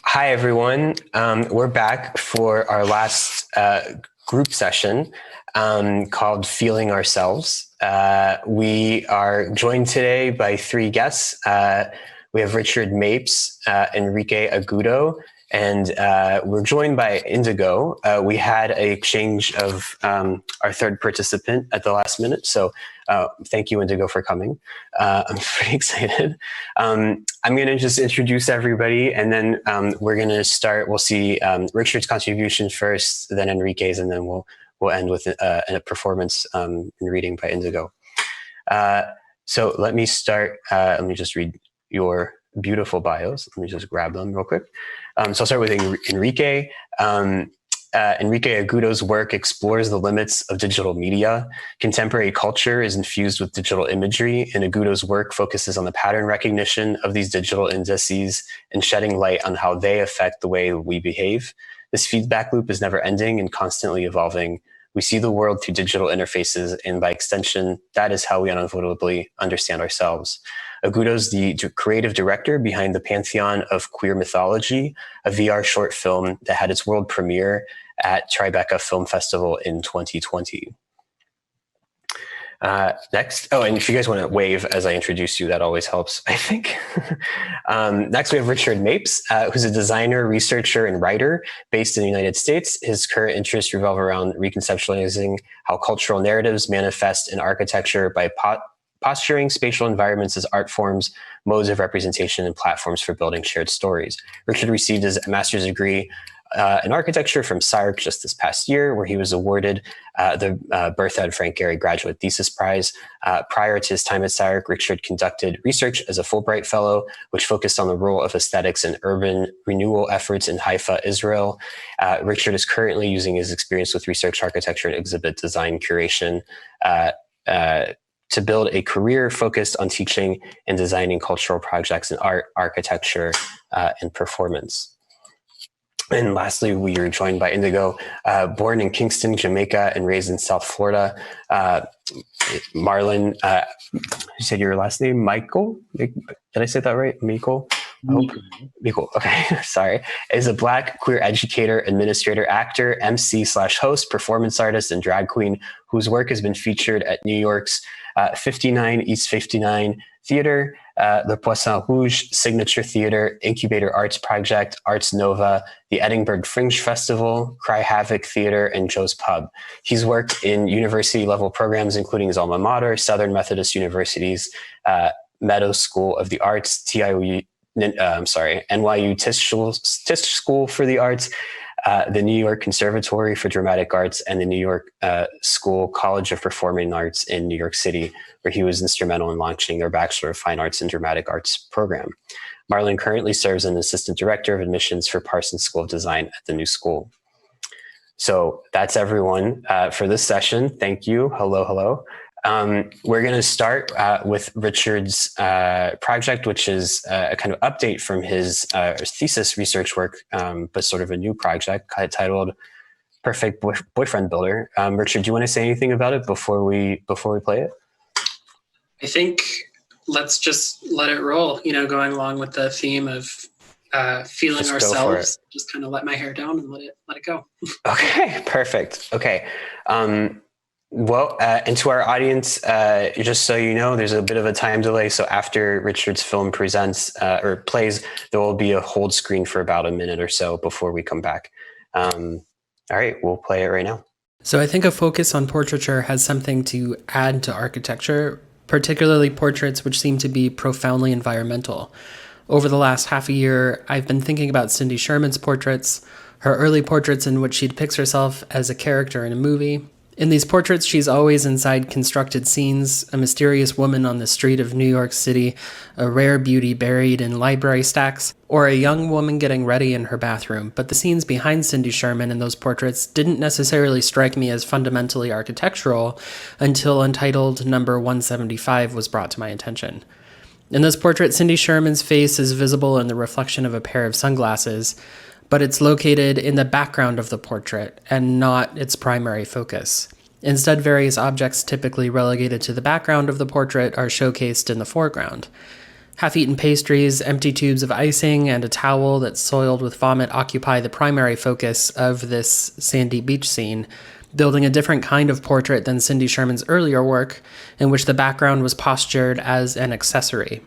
Hi, everyone. We're back for our last group session called Feeling Ourselves. We are joined today by three guests. We have Richard Mapes, Enrique Agudo, and we're joined by At.Indigo. We had an exchange of our third participant at the last minute, so thank you, At.Indigo, for coming. I'm pretty excited. I'm going to just introduce everybody, and then we're going to start. We'll see Richard's contribution first, then Enrique's, and then we'll end with a performance and reading by At.Indigo. So let me start. Let me just read your beautiful bios. Let me just grab them real quick. So I'll start with Enrique. Enrique Agudo's work explores the limits of digital media. Contemporary culture is infused with digital imagery, and Agudo's work focuses on the pattern recognition of these digital indices and shedding light on how they affect the way we behave. This feedback loop is never ending and constantly evolving. We see the world through digital interfaces, and by extension, that is how we unavoidably understand ourselves. Agudo's the creative director behind the Pantheon of Queer Mythology, a VR short film that had its world premiere at Tribeca Film Festival in 2020. Next, and if you guys want to wave as I introduce you, that always helps, I think. Next, we have Richard Mapes, who's a designer, researcher, and writer based in the United States. His current interests revolve around reconceptualizing how cultural narratives manifest in architecture by posturing spatial environments as art forms, modes of representation, and platforms for building shared stories. Richard received his master's degree in architecture from SCI-Arc just this past year, where he was awarded the Bertha and Frank Gehry Graduate Thesis Prize. Prior to his time at SCI-Arc, Richard conducted research as a Fulbright Fellow, which focused on the role of aesthetics and urban renewal efforts in Haifa, Israel. Richard is currently using his experience with research architecture and exhibit design curation to build a career focused on teaching and designing cultural projects in art, architecture, and performance. And lastly, we are joined by At.Indigo, born in Kingston, Jamaica, and raised in South Florida. Marlin, you said your last name, Meikle? Did I say that right? Meikle? Meikle, okay, sorry. Is a Black queer educator, administrator, actor, MC/host, performance artist, and drag queen whose work has been featured at New York's 59 East 59 Theater, the Poisson Rouge Signature Theater, Incubator Arts Project, Arts Nova, the Edinburgh Fringe Festival, Cry Havoc Theater, and Joe's Pub. He's worked in university-level programs, including his alma mater, Southern Methodist University's Meadows School of the Arts, NYU Tisch School for the Arts, the New York Conservatory for Dramatic Arts, and the New York School College of Performing Arts in New York City, where he was instrumental in launching their Bachelor of Fine Arts in Dramatic Arts program. Marlin currently serves as an assistant director of admissions for Parsons School of Design at the new school. So that's everyone for this session. Thank you. Hello, hello. We're going to start with Richard's project, which is a kind of update from his thesis research work, but sort of a new project titled Perfect Boyfriend Builder. Richard, do you want to say anything about it before we play it? I think let's just let it roll, going along with the theme of feeling just ourselves. Just kind of let my hair down and let it go. Okay, perfect. Okay. Well, and to our audience, just so you know, there's a bit of a time delay. So after Richard's film presents or plays, there will be a hold screen for about a minute or so before we come back. All right, we'll play it right now. So I think a focus on portraiture has something to add to architecture, particularly portraits which seem to be profoundly environmental. Over the last half a year, I've been thinking about Cindy Sherman's portraits, her early portraits in which she depicts herself as a character in a movie. In these portraits, she's always inside constructed scenes, a mysterious woman on the street of New York City, a rare beauty buried in library stacks, or a young woman getting ready in her bathroom. But the scenes behind Cindy Sherman in those portraits didn't necessarily strike me as fundamentally architectural until Untitled number 175 was brought to my attention. In this portrait, Cindy Sherman's face is visible in the reflection of a pair of sunglasses, but it's located in the background of the portrait and not its primary focus. Instead, various objects typically relegated to the background of the portrait are showcased in the foreground. Half-eaten pastries, empty tubes of icing, and a towel that's soiled with vomit occupy the primary focus of this sandy beach scene, building a different kind of portrait than Cindy Sherman's earlier work, in which the background was postured as an accessory.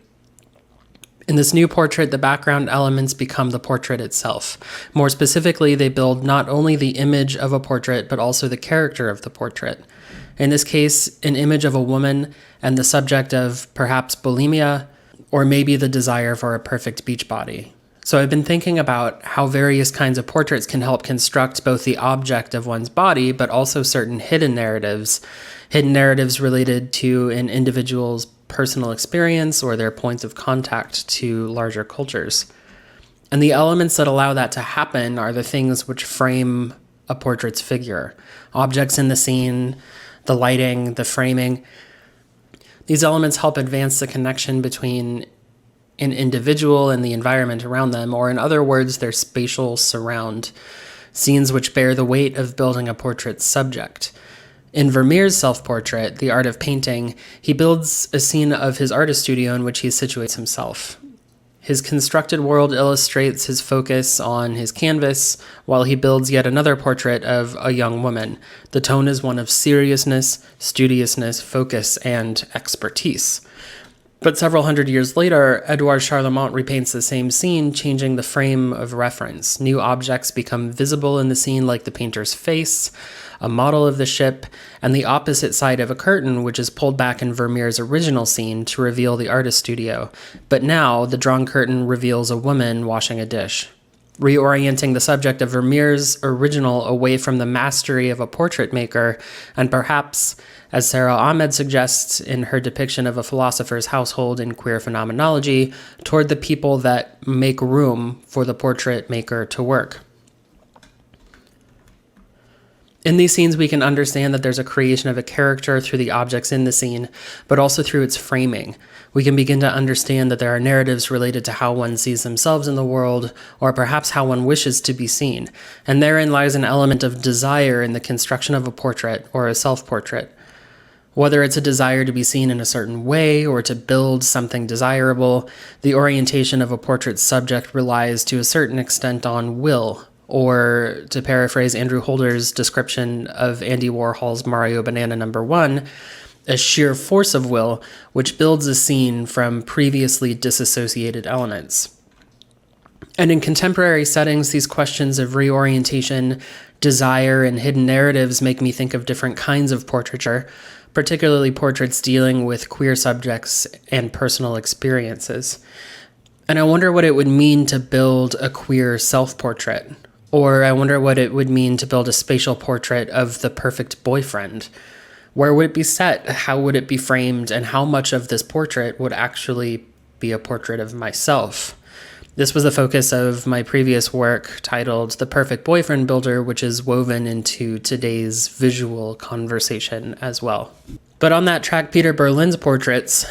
In this new portrait, the background elements become the portrait itself. More specifically, they build not only the image of a portrait, but also the character of the portrait. In this case, an image of a woman and the subject of perhaps bulimia, or maybe the desire for a perfect beach body. So I've been thinking about how various kinds of portraits can help construct both the object of one's body, but also certain hidden narratives related to an individual's personal experience or their points of contact to larger cultures. And the elements that allow that to happen are the things which frame a portrait's figure. Objects in the scene, the lighting, the framing. These elements help advance the connection between an individual and the environment around them, or in other words, their spatial surround, scenes which bear the weight of building a portrait's subject. In Vermeer's self-portrait, The Art of Painting, he builds a scene of his artist studio in which he situates himself. His constructed world illustrates his focus on his canvas, while he builds yet another portrait of a young woman. The tone is one of seriousness, studiousness, focus, and expertise. But several hundred years later, Edouard Charlemont repaints the same scene, changing the frame of reference. New objects become visible in the scene, like the painter's face, a model of the ship, and the opposite side of a curtain, which is pulled back in Vermeer's original scene to reveal the artist studio. But now, the drawn curtain reveals a woman washing a dish, reorienting the subject of Vermeer's original away from the mastery of a portrait maker, and perhaps, as Sarah Ahmed suggests in her depiction of a philosopher's household in Queer Phenomenology, toward the people that make room for the portrait maker to work. In these scenes, we can understand that there's a creation of a character through the objects in the scene, but also through its framing. We can begin to understand that there are narratives related to how one sees themselves in the world, or perhaps how one wishes to be seen. And therein lies an element of desire in the construction of a portrait or a self-portrait. Whether it's a desire to be seen in a certain way or to build something desirable, the orientation of a portrait subject relies to a certain extent on will, or to paraphrase Andrew Holder's description of Andy Warhol's Mario Banana No. 1, a sheer force of will which builds a scene from previously disassociated elements. And in contemporary settings, these questions of reorientation, desire, and hidden narratives make me think of different kinds of portraiture, particularly portraits dealing with queer subjects and personal experiences. And I wonder what it would mean to build a queer self-portrait. Or I wonder what it would mean to build a spatial portrait of the perfect boyfriend. Where would it be set? How would it be framed? And how much of this portrait would actually be a portrait of myself? This was the focus of my previous work titled The Perfect Boyfriend Builder, which is woven into today's visual conversation as well. But on that track, Peter Berlin's portraits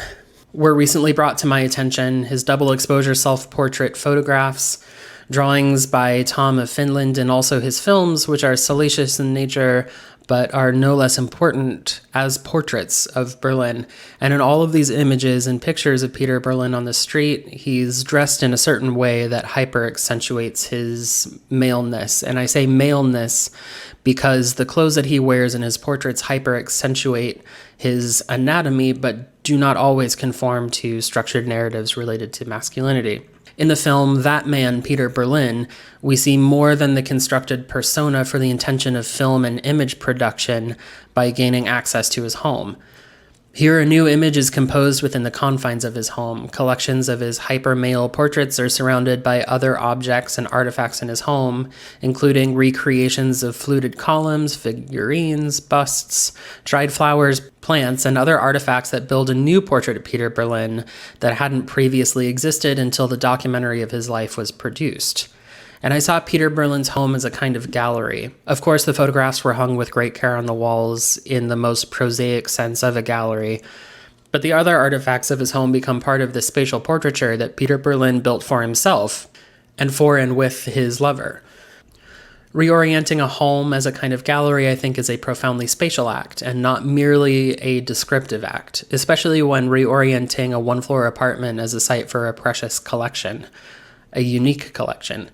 were recently brought to my attention. His double exposure self-portrait photographs, drawings by Tom of Finland, and also his films, which are salacious in nature, but are no less important as portraits of Berlin. And in all of these images and pictures of Peter Berlin on the street, he's dressed in a certain way that hyper-accentuates his maleness. And I say maleness because the clothes that he wears in his portraits hyper-accentuate his anatomy, but do not always conform to structured narratives related to masculinity. In the film That Man, Peter Berlin, we see more than the constructed persona for the intention of film and image production by gaining access to his home. Here, a new image is composed within the confines of his home. Collections of his hyper-male portraits are surrounded by other objects and artifacts in his home, including recreations of fluted columns, figurines, busts, dried flowers, plants, and other artifacts that build a new portrait of Peter Berlin that hadn't previously existed until the documentary of his life was produced. And I saw Peter Berlin's home as a kind of gallery. Of course, the photographs were hung with great care on the walls in the most prosaic sense of a gallery, but the other artifacts of his home become part of the spatial portraiture that Peter Berlin built for himself and for and with his lover. Reorienting a home as a kind of gallery, I think, is a profoundly spatial act and not merely a descriptive act, especially when reorienting a one-floor apartment as a site for a precious collection, a unique collection.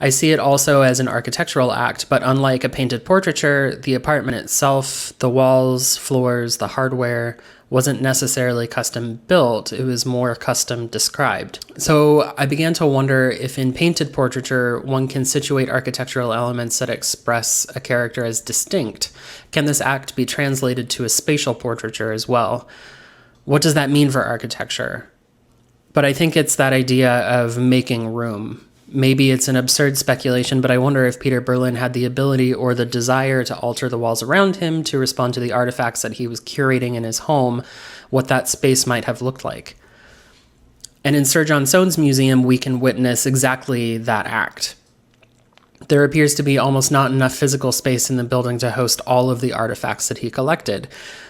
I see it also as an architectural act, but unlike a painted portraiture, the apartment itself, the walls, floors, the hardware, wasn't necessarily custom built, it was more custom described. So I began to wonder if in painted portraiture, one can situate architectural elements that express a character as distinct. Can this act be translated to a spatial portraiture as well? What does that mean for architecture? But I think it's that idea of making room. Maybe it's an absurd speculation, but I wonder if Peter Berlin had the ability or the desire to alter the walls around him to respond to the artifacts that he was curating in his home, what that space might have looked like. And in Sir John Soane's museum, we can witness exactly that act. There appears to be almost not enough physical space in the building to host all of the artifacts that he collected.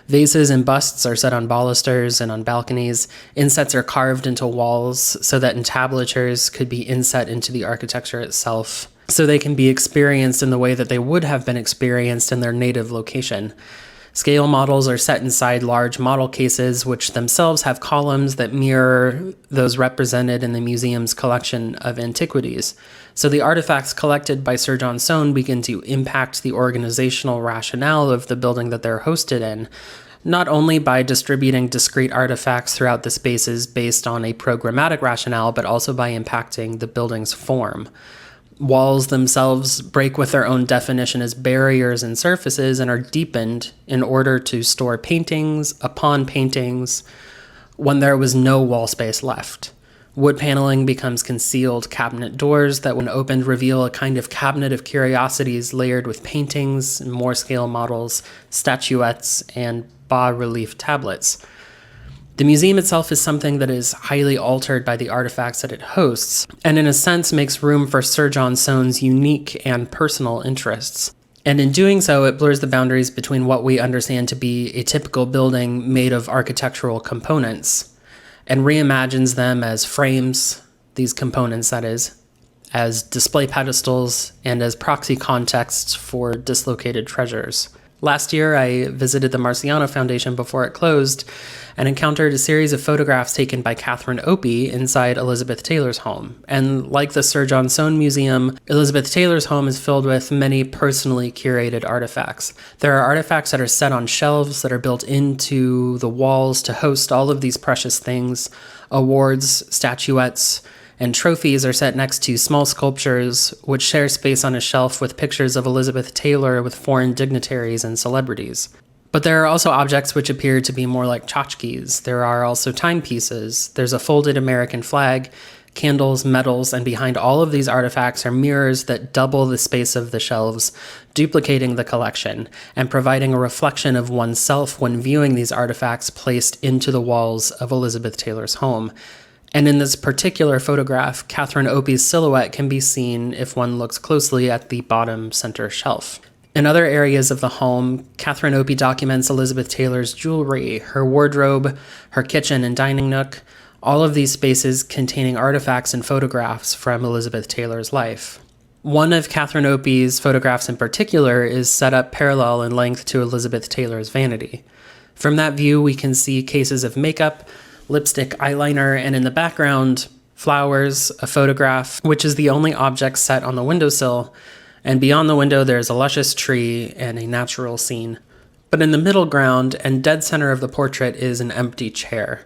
Vases and busts are set on balusters and on balconies. Insets are carved into walls so that entablatures could be inset into the architecture itself, so they can be experienced in the way that they would have been experienced in their native location. Scale models are set inside large model cases, which themselves have columns that mirror those represented in the museum's collection of antiquities. So the artifacts collected by Sir John Soane begin to impact the organizational rationale of the building that they're hosted in, not only by distributing discrete artifacts throughout the spaces based on a programmatic rationale, but also by impacting the building's form. Walls themselves break with their own definition as barriers and surfaces and are deepened in order to store paintings upon paintings when there was no wall space left. Wood paneling becomes concealed cabinet doors that, when opened, reveal a kind of cabinet of curiosities layered with paintings, more scale models, statuettes, and bas-relief tablets. The museum itself is something that is highly altered by the artifacts that it hosts, and in a sense makes room for Sir John Soane's unique and personal interests. And in doing so, it blurs the boundaries between what we understand to be a typical building made of architectural components, and reimagines them as frames, these components that is, as display pedestals, and as proxy contexts for dislocated treasures. Last year, I visited the Marciano Foundation before it closed and encountered a series of photographs taken by Catherine Opie inside Elizabeth Taylor's home. And like the Sir John Soane Museum, Elizabeth Taylor's home is filled with many personally curated artifacts. There are artifacts that are set on shelves that are built into the walls to host all of these precious things. Awards, statuettes, and trophies are set next to small sculptures which share space on a shelf with pictures of Elizabeth Taylor with foreign dignitaries and celebrities. But there are also objects which appear to be more like tchotchkes. There are also timepieces. There's a folded American flag, candles, medals, and behind all of these artifacts are mirrors that double the space of the shelves, duplicating the collection and providing a reflection of oneself when viewing these artifacts placed into the walls of Elizabeth Taylor's home. And in this particular photograph, Catherine Opie's silhouette can be seen if one looks closely at the bottom center shelf. In other areas of the home, Catherine Opie documents Elizabeth Taylor's jewelry, her wardrobe, her kitchen and dining nook, all of these spaces containing artifacts and photographs from Elizabeth Taylor's life. One of Catherine Opie's photographs in particular is set up parallel in length to Elizabeth Taylor's vanity. From that view, we can see cases of makeup, lipstick, eyeliner, and in the background, flowers, a photograph, which is the only object set on the windowsill, and beyond the window there's a luscious tree and a natural scene. But in the middle ground and dead center of the portrait is an empty chair.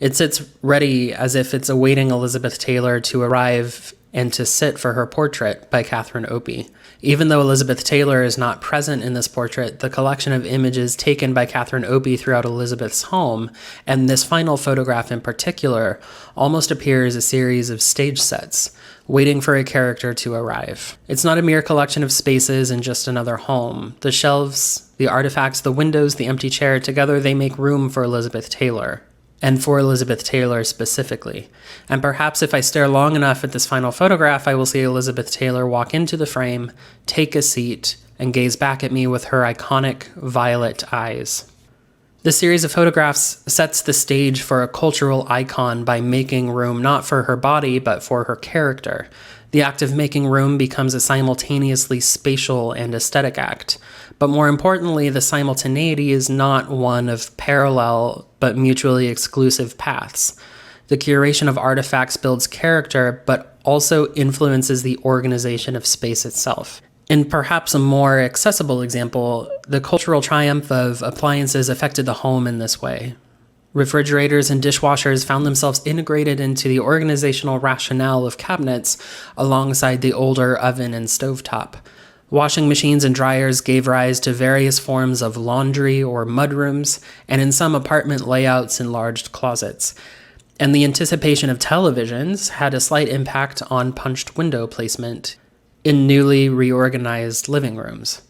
It sits ready as if it's awaiting Elizabeth Taylor to arrive and to sit for her portrait by Catherine Opie. Even though Elizabeth Taylor is not present in this portrait, the collection of images taken by Catherine Opie throughout Elizabeth's home, and this final photograph in particular, almost appear as a series of stage sets, waiting for a character to arrive. It's not a mere collection of spaces in just another home. The shelves, the artifacts, the windows, the empty chair, together they make room for Elizabeth Taylor. And for Elizabeth Taylor specifically. And perhaps if I stare long enough at this final photograph, I will see Elizabeth Taylor walk into the frame, take a seat, and gaze back at me with her iconic violet eyes. This series of photographs sets the stage for a cultural icon by making room not for her body, but for her character. The act of making room becomes a simultaneously spatial and aesthetic act. But more importantly, the simultaneity is not one of parallel but mutually exclusive paths. The curation of artifacts builds character, but also influences the organization of space itself. In perhaps a more accessible example, the cultural triumph of appliances affected the home in this way. Refrigerators and dishwashers found themselves integrated into the organizational rationale of cabinets alongside the older oven and stovetop. Washing machines and dryers gave rise to various forms of laundry or mudrooms, and in some apartment layouts, enlarged closets. And the anticipation of televisions had a slight impact on punched window placement in newly reorganized living rooms.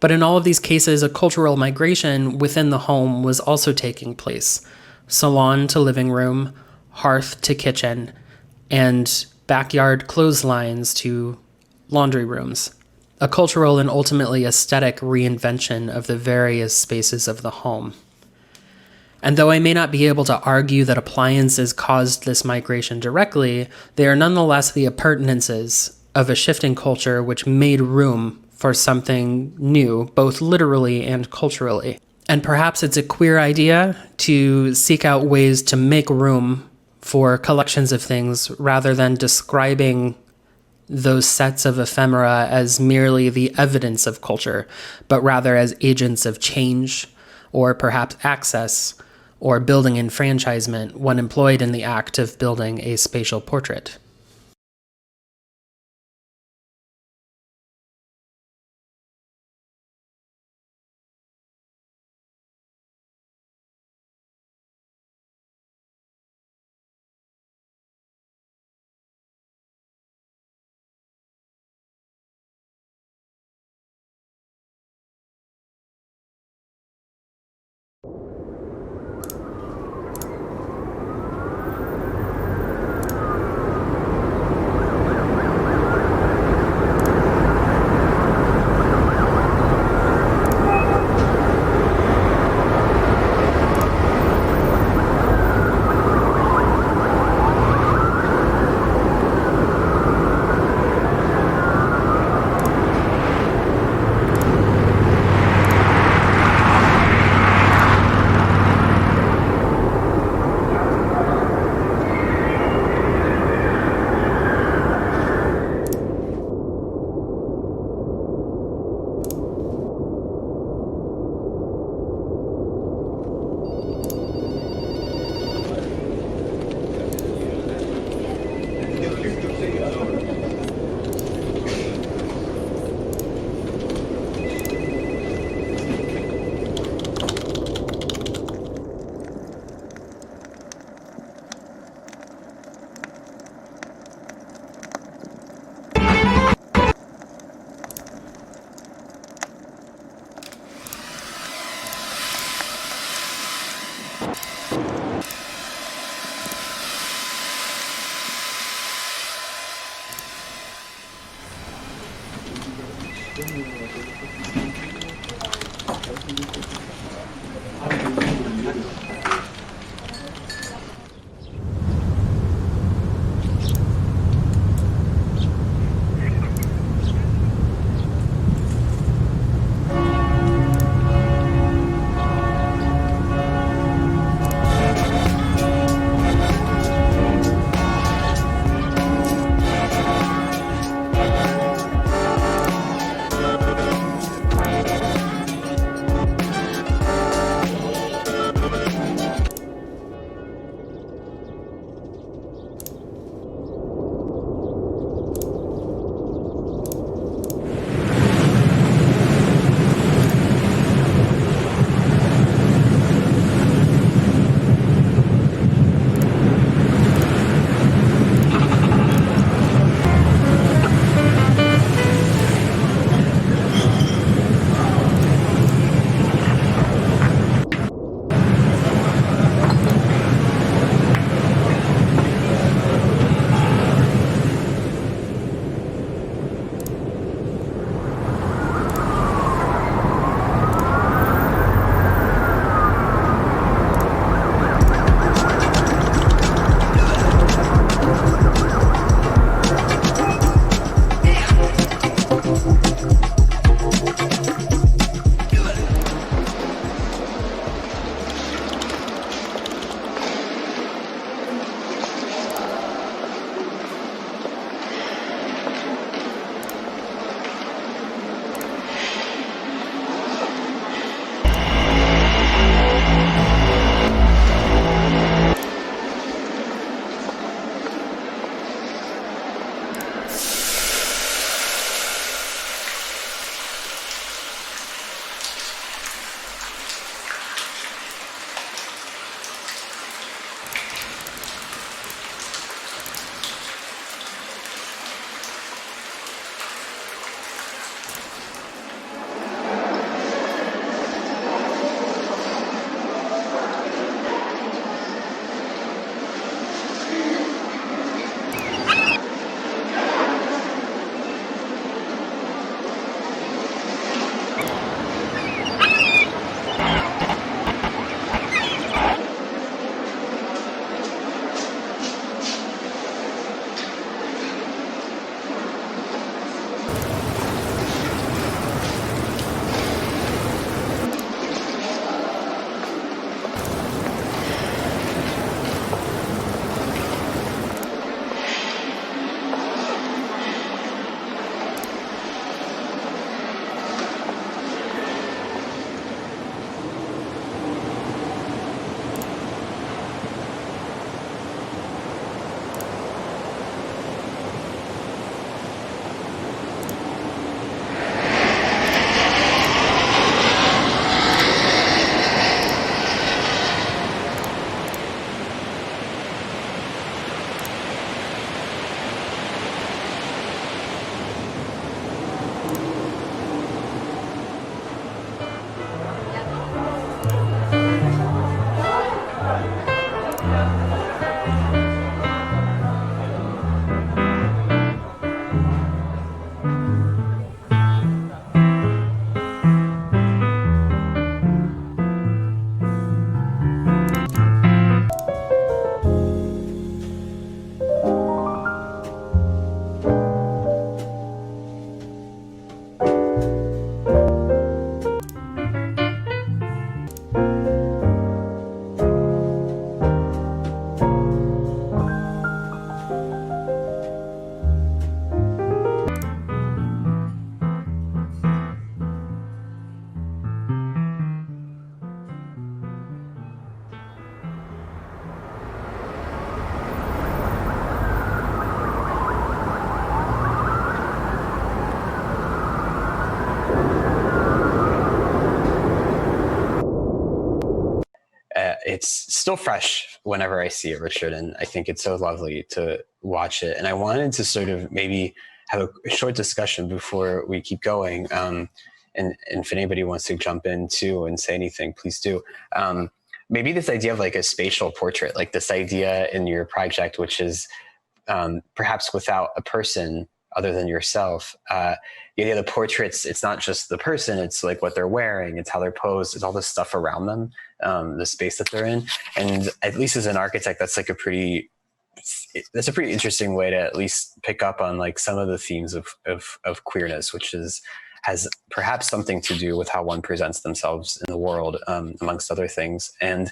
But in all of these cases, a cultural migration within the home was also taking place. Salon to living room, hearth to kitchen, and backyard clotheslines to laundry rooms. A cultural and ultimately aesthetic reinvention of the various spaces of the home. And though I may not be able to argue that appliances caused this migration directly, they are nonetheless the appurtenances of a shifting culture which made room for something new, both literally and culturally. And perhaps it's a queer idea to seek out ways to make room for collections of things rather than describing those sets of ephemera as merely the evidence of culture, but rather as agents of change, or perhaps access, or building enfranchisement when employed in the act of building a spatial portrait. it's still fresh whenever I see it, Richard, and I think it's so lovely to watch it. And I wanted to sort of maybe have a short discussion before we keep going. And if anybody wants to jump in too and say anything, please do. Maybe this idea of like a spatial portrait, like this idea in your project, which is perhaps without a person other than yourself. The idea of the portraits, it's not just the person, it's like what they're wearing, it's how they're posed, it's all the stuff around them, the space that they're in. And at least as an architect, that's a pretty interesting way to at least pick up on like some of the themes of queerness, which has perhaps something to do with how one presents themselves in the world, amongst other things. And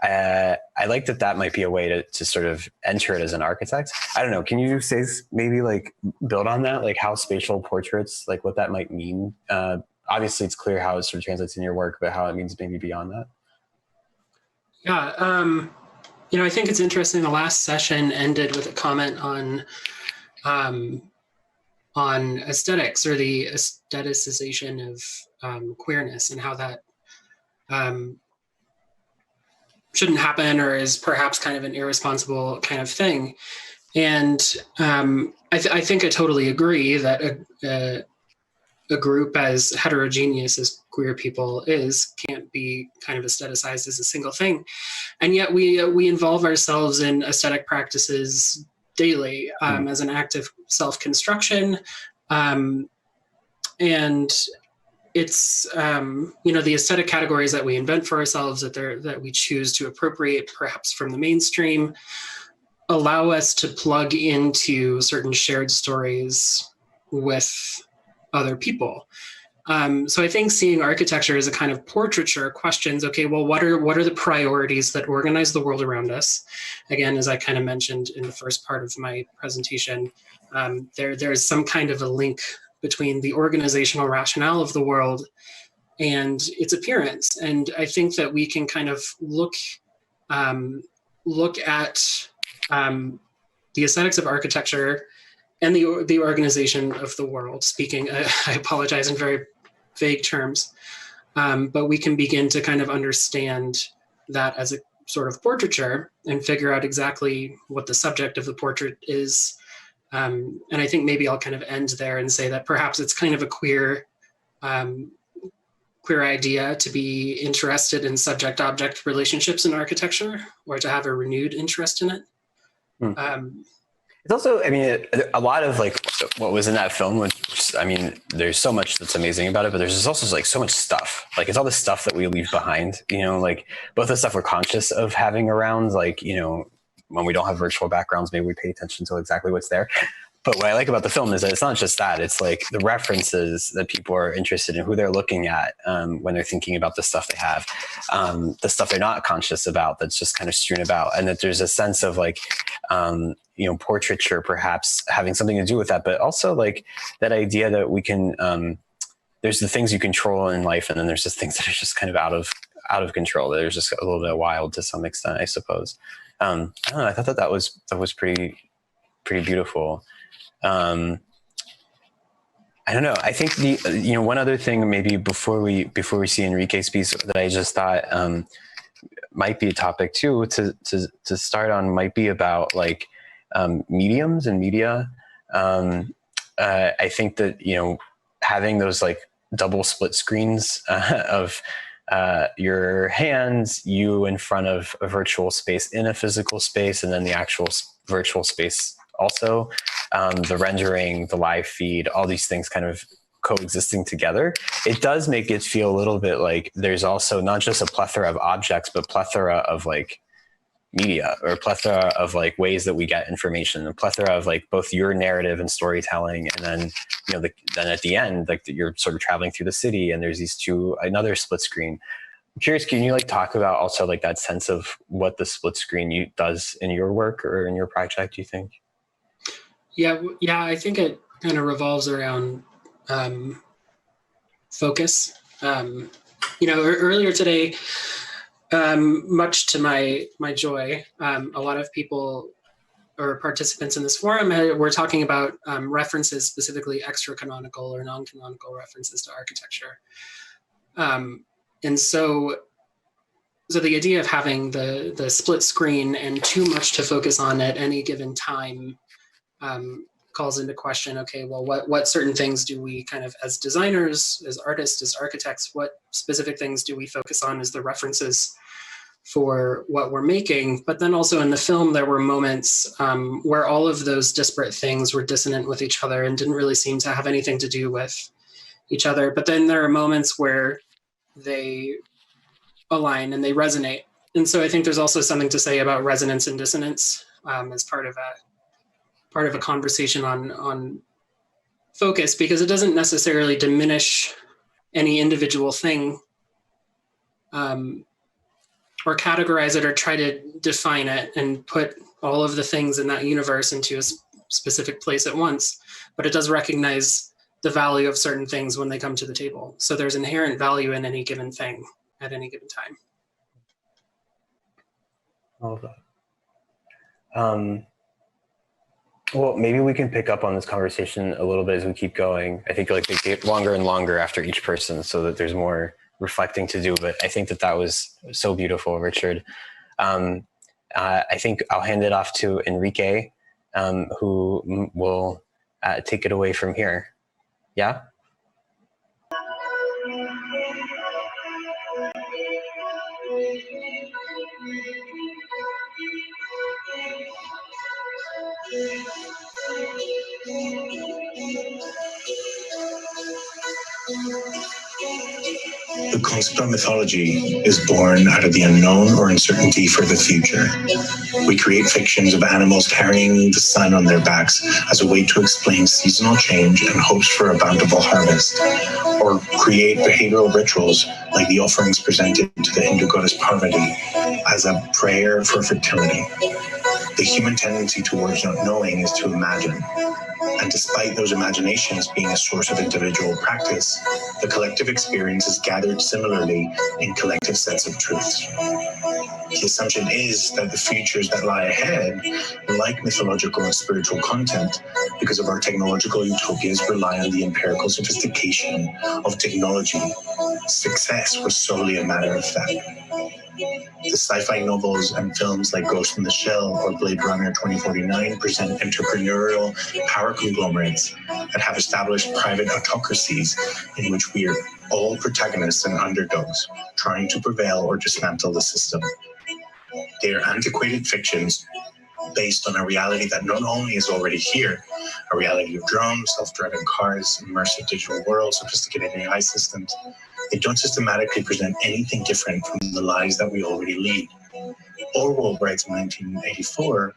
I like that might be a way to sort of enter it as an architect. I don't know, can you say, maybe like build on that, like how spatial portraits, like what that might mean? Obviously it's clear how it sort of translates in your work, but how it means maybe beyond that. Yeah, I think it's interesting. The last session ended with a comment on aesthetics, or the aestheticization of queerness, and how that shouldn't happen, or is perhaps kind of an irresponsible kind of thing. And I think I totally agree that a group as heterogeneous as queer people can't be kind of aestheticized as a single thing. And yet we involve ourselves in aesthetic practices daily, as an act of self-construction. And it's, the aesthetic categories that we invent for ourselves, that we choose to appropriate perhaps from the mainstream, allow us to plug into certain shared stories with other people. So I think seeing architecture as a kind of portraiture questions, okay, well, what are the priorities that organize the world around us? Again, as I kind of mentioned in the first part of my presentation, there's some kind of a link between the organizational rationale of the world and its appearance. And I think that we can kind of look at the aesthetics of architecture and the organization of the world. Speaking, I apologize, in very vague terms, but we can begin to kind of understand that as a sort of portraiture and figure out exactly what the subject of the portrait is. And I think maybe I'll kind of end there and say that perhaps it's kind of a queer idea to be interested in subject-object relationships in architecture, or to have a renewed interest in it. It's also, a lot of like what was in that film, which, there's so much that's amazing about it, but there's also like so much stuff. Like it's all the stuff that we leave behind, like both the stuff we're conscious of having around, like, when we don't have virtual backgrounds, maybe we pay attention to exactly what's there. But what I like about the film is that it's not just that, it's like the references that people are interested in, who they're looking at when they're thinking about the stuff they have, the stuff they're not conscious about that's just kind of strewn about. And that there's a sense of like, portraiture perhaps having something to do with that, but also like that idea that we can, there's the things you control in life, and then there's just things that are just kind of out of control. They're just a little bit wild to some extent, I suppose. I don't know, I thought that was pretty beautiful. I don't know. I think one other thing maybe before we see Enrique's piece that I just thought might be a topic too to start on might be about like mediums and media. I think that having those like double split screens of your hands, you in front of a virtual space in a physical space, and then the actual virtual space also, the rendering, the live feed, all these things kind of coexisting together. It does make it feel a little bit like there's also not just a plethora of objects, but plethora of like media, or plethora of like ways that we get information, a plethora of like both your narrative and storytelling, and then then at the end, like you're sort of traveling through the city, and there's another split screen. I'm curious, can you like talk about also like that sense of what the split screen does in your work or in your project, do you think? Yeah, I think it kind of revolves around focus. Earlier today, much to my joy, a lot of people or participants in this forum were talking about references, specifically extra-canonical or non-canonical references to architecture. And so So the idea of having the split screen and too much to focus on at any given time calls into question, okay, well, what certain things do we kind of, as designers, as artists, as architects, what specific things do we focus on as the references for what we're making? But then also in the film, there were moments where all of those disparate things were dissonant with each other and didn't really seem to have anything to do with each other. But then there are moments where they align and they resonate. And so I think there's also something to say about resonance and dissonance as part of a conversation on focus, because it doesn't necessarily diminish any individual thing or categorize it or try to define it and put all of the things in that universe into a specific place at once. But it does recognize the value of certain things when they come to the table. So there's inherent value in any given thing at any given time. All of that. Well, maybe we can pick up on this conversation a little bit as we keep going. I think like they get longer and longer after each person so that there's more reflecting to do. But I think that was so beautiful, Richard. I think I'll hand it off to Enrique, who will take it away from here. Yeah? The concept of mythology is born out of the unknown or uncertainty for the future. We create fictions of animals carrying the sun on their backs as a way to explain seasonal change and hopes for a bountiful harvest, or create behavioral rituals like the offerings presented to the Hindu goddess Parvati as a prayer for fertility. The human tendency towards not knowing is to imagine. And despite those imaginations being a source of individual practice, the collective experience is gathered similarly in collective sets of truths. The assumption is that the futures that lie ahead, like mythological and spiritual content, because of our technological utopias, rely on the empirical sophistication of technology. Success was solely a matter of fact. The sci-fi novels and films like Ghost in the Shell or Blade Runner 2049 present entrepreneurial power conglomerates that have established private autocracies in which we are all protagonists and underdogs, trying to prevail or dismantle the system. They are antiquated fictions based on a reality that not only is already here, a reality of drones, self-driving cars, immersive digital worlds, sophisticated AI systems. They don't systematically present anything different from the lives that we already lead. Orwell writes in 1984,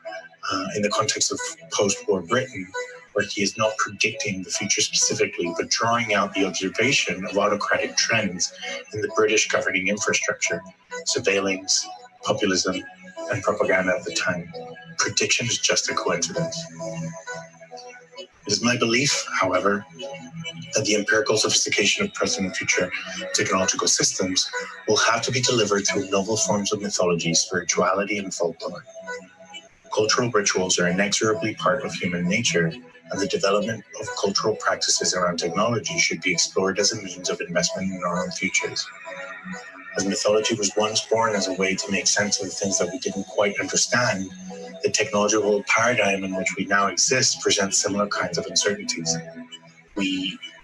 in the context of post-war Britain, where he is not predicting the future specifically, but drawing out the observation of autocratic trends in the British governing infrastructure, surveillance, populism, and propaganda at the time. Prediction is just a coincidence. It is my belief, however, that the empirical sophistication of present and future technological systems will have to be delivered through novel forms of mythology, spirituality, and folklore. Cultural rituals are inexorably part of human nature, and the development of cultural practices around technology should be explored as a means of investment in our own futures. As mythology was once born as a way to make sense of the things that we didn't quite understand, the technological paradigm in which we now exist presents similar kinds of uncertainties.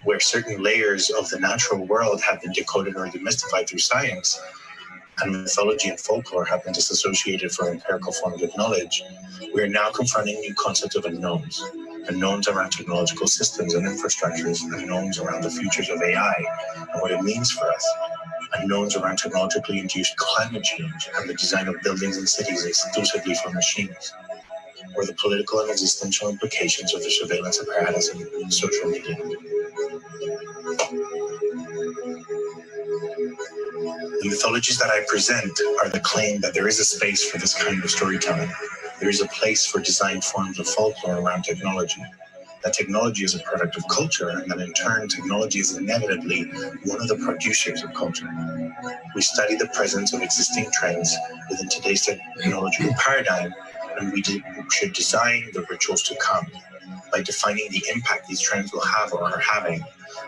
Where certain layers of the natural world have been decoded or demystified through science, and mythology and folklore have been disassociated from empirical forms of knowledge, we are now confronting new concepts of unknowns. Unknowns around technological systems and infrastructures, unknowns around the futures of AI and what it means for us, unknowns around technologically induced climate change and the design of buildings and cities exclusively for machines, or the political and existential implications of the surveillance apparatus and social media. The mythologies that I present are the claim that there is a space for this kind of storytelling. There is a place for designed forms of folklore around technology. That technology is a product of culture, and that in turn, technology is inevitably one of the producers of culture. We study the presence of existing trends within today's technological paradigm, and we should design the rituals to come by defining the impact these trends will have or are having,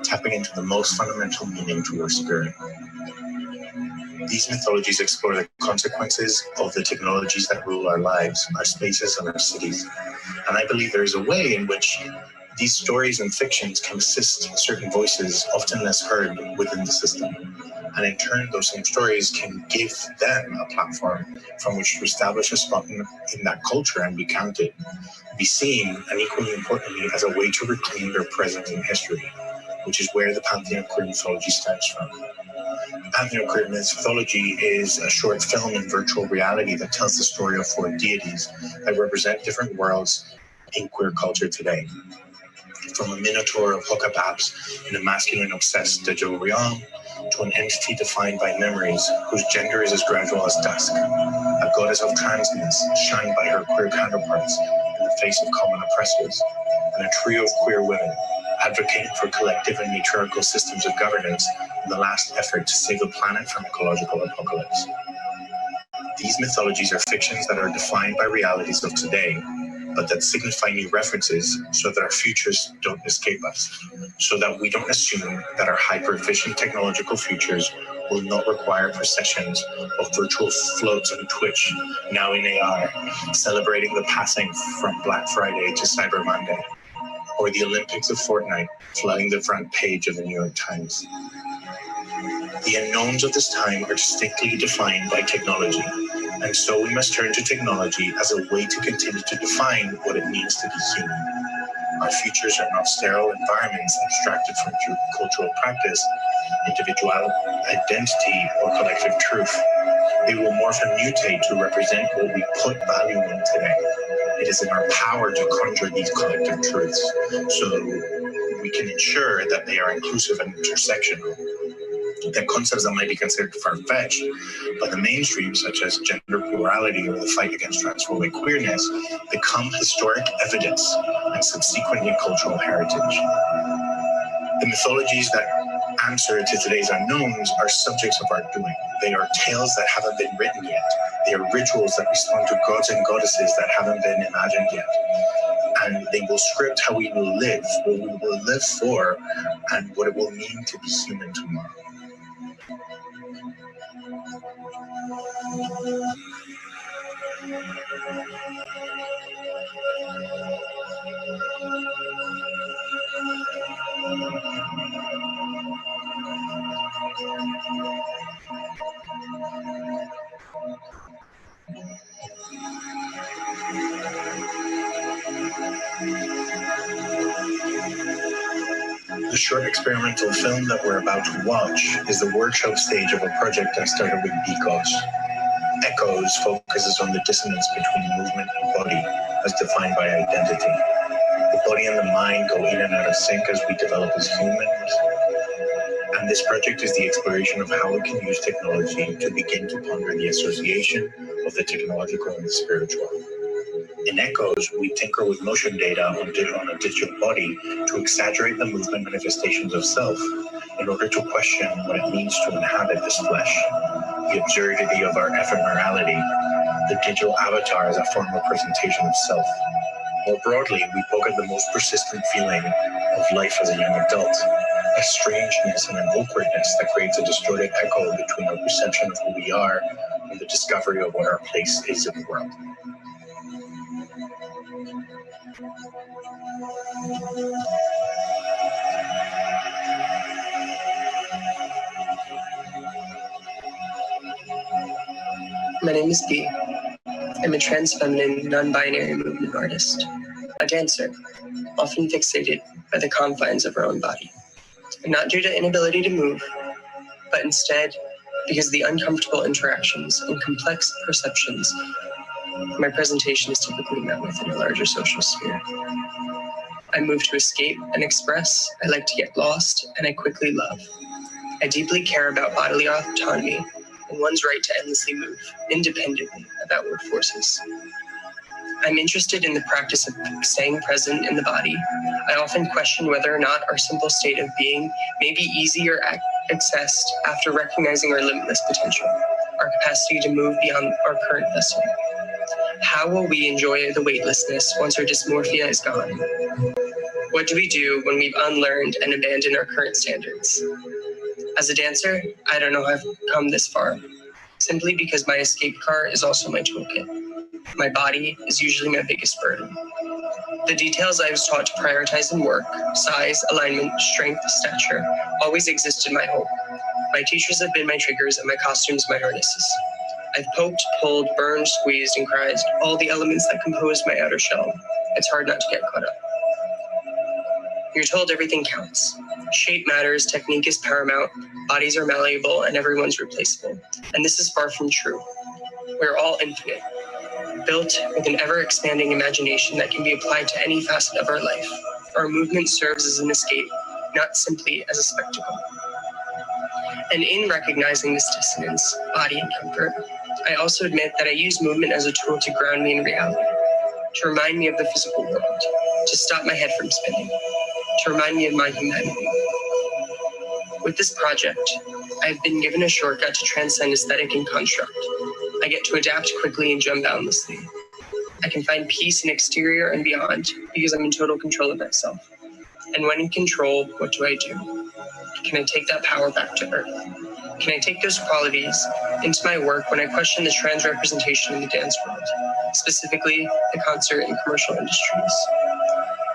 tapping into the most fundamental meaning to our spirit. These mythologies explore the consequences of the technologies that rule our lives, our spaces, and our cities. And I believe there is a way in which these stories and fictions can assist certain voices, often less heard, within the system. And in turn, those same stories can give them a platform from which to establish a spot in that culture and be counted, be seen, and equally importantly, as a way to reclaim their presence in history, which is where the pantheon of queer mythology stems from. The pantheon of queer mythology is a short film in virtual reality that tells the story of 4 deities that represent different worlds in queer culture today. From a minotaur of hookup in a masculine obsessed digital realm to an entity defined by memories whose gender is as gradual as dusk, a goddess of transness shined by her queer counterparts in the face of common oppressors, and a trio of queer women advocating for collective and matriarchal systems of governance in the last effort to save the planet from ecological apocalypse. These mythologies are fictions that are defined by realities of today, but that signify new references so that our futures don't escape us, so that we don't assume that our hyper-efficient technological futures will not require processions of virtual floats on Twitch, now in AR, celebrating the passing from Black Friday to Cyber Monday, or the Olympics of Fortnite flooding the front page of the New York Times. The unknowns of this time are distinctly defined by technology, and so we must turn to technology as a way to continue to define what it means to be human. Our futures are not sterile environments abstracted from cultural practice, individual identity, or collective truth. They will morph and mutate to represent what we put value in today. It is in our power to conjure these collective truths so we can ensure that they are inclusive and intersectional. That concepts that might be considered far-fetched by the mainstream, such as gender plurality or the fight against transphobic queerness, become historic evidence and subsequently cultural heritage. The mythologies that answer to today's unknowns are subjects of our doing. They are tales that haven't been written yet. They are rituals that respond to gods and goddesses that haven't been imagined yet. And they will script how we will live, what we will live for, and what it will mean to be human tomorrow. The short experimental film that we're about to watch is the workshop stage of a project I started with b.gosse. Echoes focuses on the dissonance between movement and body as defined by identity. The body and the mind go in and out of sync as we develop as humans. And this project is the exploration of how we can use technology to begin to ponder the association of the technological and the spiritual. In Echoes, we tinker with motion data on a digital body to exaggerate the movement manifestations of self in order to question what it means to inhabit this flesh, the absurdity of our ephemerality, the digital avatar as a form of presentation of self. More broadly, we poke at the most persistent feeling of life as a young adult, a strangeness and an awkwardness that creates a distorted echo between our perception of who we are and the discovery of what our place is in the world. My name is B. I'm a trans-feminine, non-binary movement artist, a dancer, often fixated by the confines of her own body. Not due to inability to move, but instead because of the uncomfortable interactions and complex perceptions my presentation is typically met with in a larger social sphere. I move to escape and express, I like to get lost, and I quickly love. I deeply care about bodily autonomy and one's right to endlessly move, independently of outward forces. I'm interested in the practice of staying present in the body. I often question whether or not our simple state of being may be easier accessed after recognizing our limitless potential, our capacity to move beyond our current vessel. How will we enjoy the weightlessness once our dysmorphia is gone? What do we do when we've unlearned and abandoned our current standards? As a dancer, I don't know how I've come this far, simply because my escape car is also my toolkit. My body is usually my biggest burden. The details I was taught to prioritize in work, size, alignment, strength, stature, always exist in my home. My teachers have been my triggers and my costumes my harnesses. I've poked, pulled, burned, squeezed, and cried, all the elements that compose my outer shell. It's hard not to get caught up. You're told everything counts. Shape matters, technique is paramount, bodies are malleable, and everyone's replaceable. And this is far from true. We're all infinite, built with an ever-expanding imagination that can be applied to any facet of our life. Our movement serves as an escape, not simply as a spectacle. And in recognizing this dissonance, body and comfort, I also admit that I use movement as a tool to ground me in reality, to remind me of the physical world, to stop my head from spinning, to remind me of my humanity. With this project, I've been given a shortcut to transcend aesthetic and construct. I get to adapt quickly and jump boundlessly. I can find peace in exterior and beyond because I'm in total control of myself. And when in control, what do? Can I take that power back to earth? Can I take those qualities into my work when I question the trans representation in the dance world, specifically the concert and commercial industries?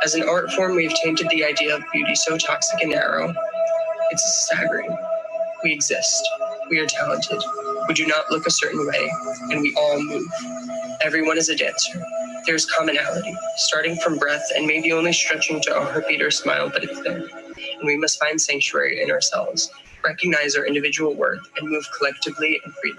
As an art form, we've tainted the idea of beauty so toxic and narrow. It's staggering. We exist. We are talented. We do not look a certain way, and we all move. Everyone is a dancer. There's commonality, starting from breath and maybe only stretching to a heartbeat or smile, but it's there. And we must find sanctuary in ourselves, recognize our individual worth, and move collectively and freely.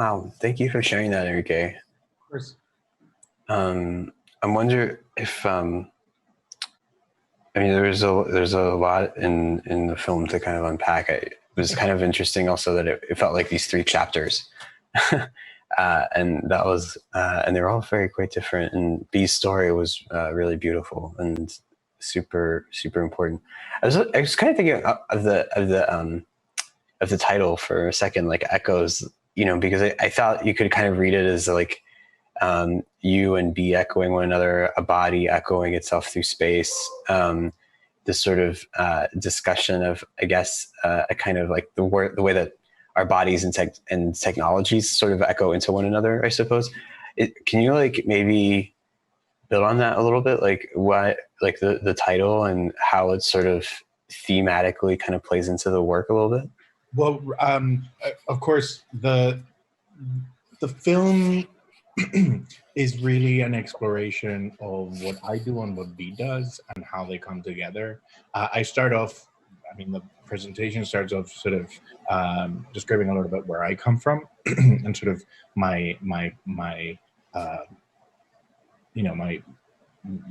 Wow, thank you for sharing that, Enrique. Of course. I wonder if I mean, there's a lot in the film to kind of unpack. It was kind of interesting also that it felt like these 3 chapters, and that was and they were all quite different. And B's story was really beautiful and super important. I was kind of thinking of the title for a second, like echoes, because I thought you could kind of read it as like you and B echoing one another, a body echoing itself through space. This sort of discussion of, I guess, a kind of like the way that our bodies and technologies sort of echo into one another, I suppose. Can you like maybe build on that a little bit? Like what, like the title and how it sort of thematically kind of plays into the work a little bit? Well, of course, the film is really an exploration of what I do and what B does and how they come together. I start off, the presentation starts off sort of describing a little bit where I come from and sort of my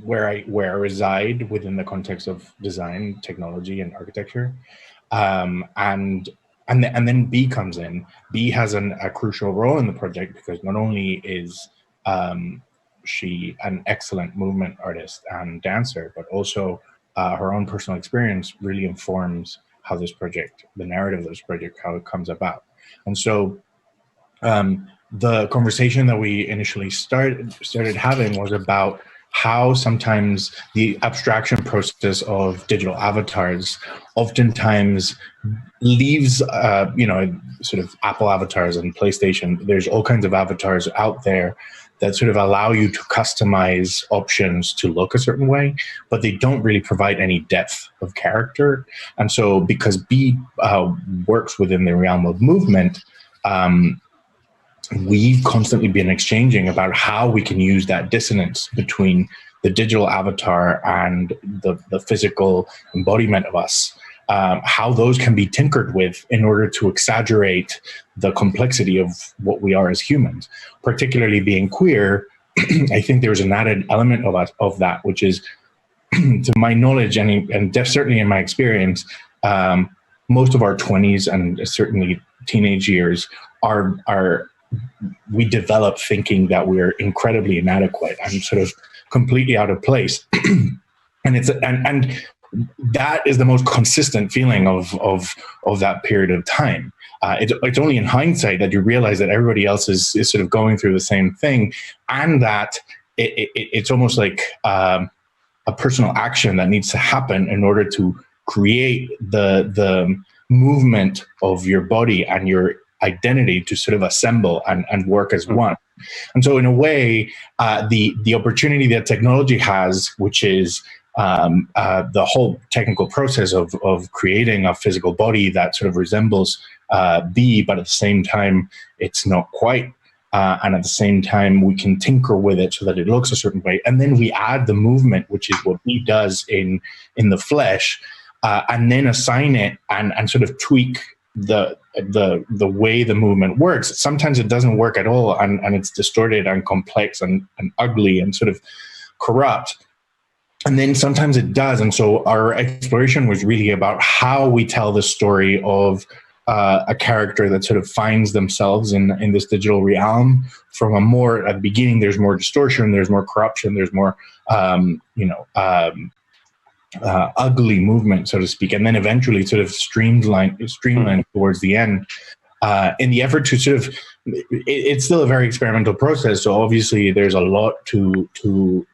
where I reside within the context of design, technology, and architecture, and then B comes in. B has a crucial role in the project because not only is she an excellent movement artist and dancer, but also her own personal experience really informs how this project, the narrative of this project, how it comes about. And so the conversation that we initially started having was about how sometimes the abstraction process of digital avatars oftentimes leaves, sort of Apple avatars and PlayStation. There's all kinds of avatars out there that sort of allow you to customize options to look a certain way, but they don't really provide any depth of character. And so because B works within the realm of movement, we've constantly been exchanging about how we can use that dissonance between the digital avatar and the physical embodiment of us, how those can be tinkered with in order to exaggerate the complexity of what we are as humans. Particularly being queer, I think there's an added element of that, which is, to my knowledge and certainly in my experience, most of our 20s and certainly teenage years we develop thinking that we're incredibly inadequate and sort of completely out of place. And that is the most consistent feeling of that period of time. It's only in hindsight that you realize that everybody else is sort of going through the same thing, and that it's almost like a personal action that needs to happen in order to create the movement of your body and your identity to sort of assemble and work as one. And so in a way, the opportunity that technology has, which is the whole technical process of creating a physical body that sort of resembles B, but at the same time, it's not quite. And at the same time, we can tinker with it so that it looks a certain way. And then we add the movement, which is what B does in the flesh, and then assign it and sort of tweak the way the movement works. Sometimes it doesn't work at all, and it's distorted and complex and ugly and sort of corrupt. And then sometimes it does. And so our exploration was really about how we tell the story of a character that sort of finds themselves in this digital realm from at the beginning, there's more distortion, there's more corruption, there's more, ugly movement, so to speak, and then eventually sort of streamlined towards the end, in the effort to sort of, it's still a very experimental process. So obviously there's a lot to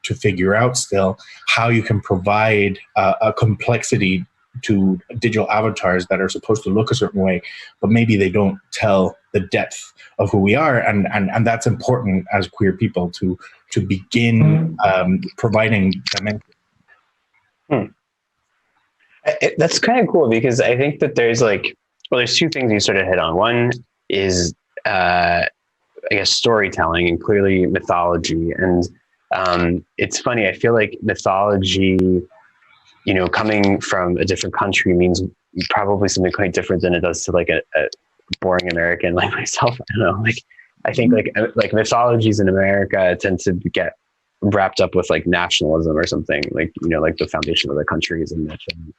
figure out still, how you can provide a complexity to digital avatars that are supposed to look a certain way, but maybe they don't tell the depth of who we are, and that's important as queer people to begin providing dimension. That's kind of cool, because I think that there's there's two things you sort of hit on. One is, I guess, storytelling, and clearly mythology. And it's funny, I feel like mythology, coming from a different country means probably something quite different than it does to like a boring American like myself. I don't know, I think like mythologies in America tend to get wrapped up with like nationalism or something, like, you know, like the foundation of the country is in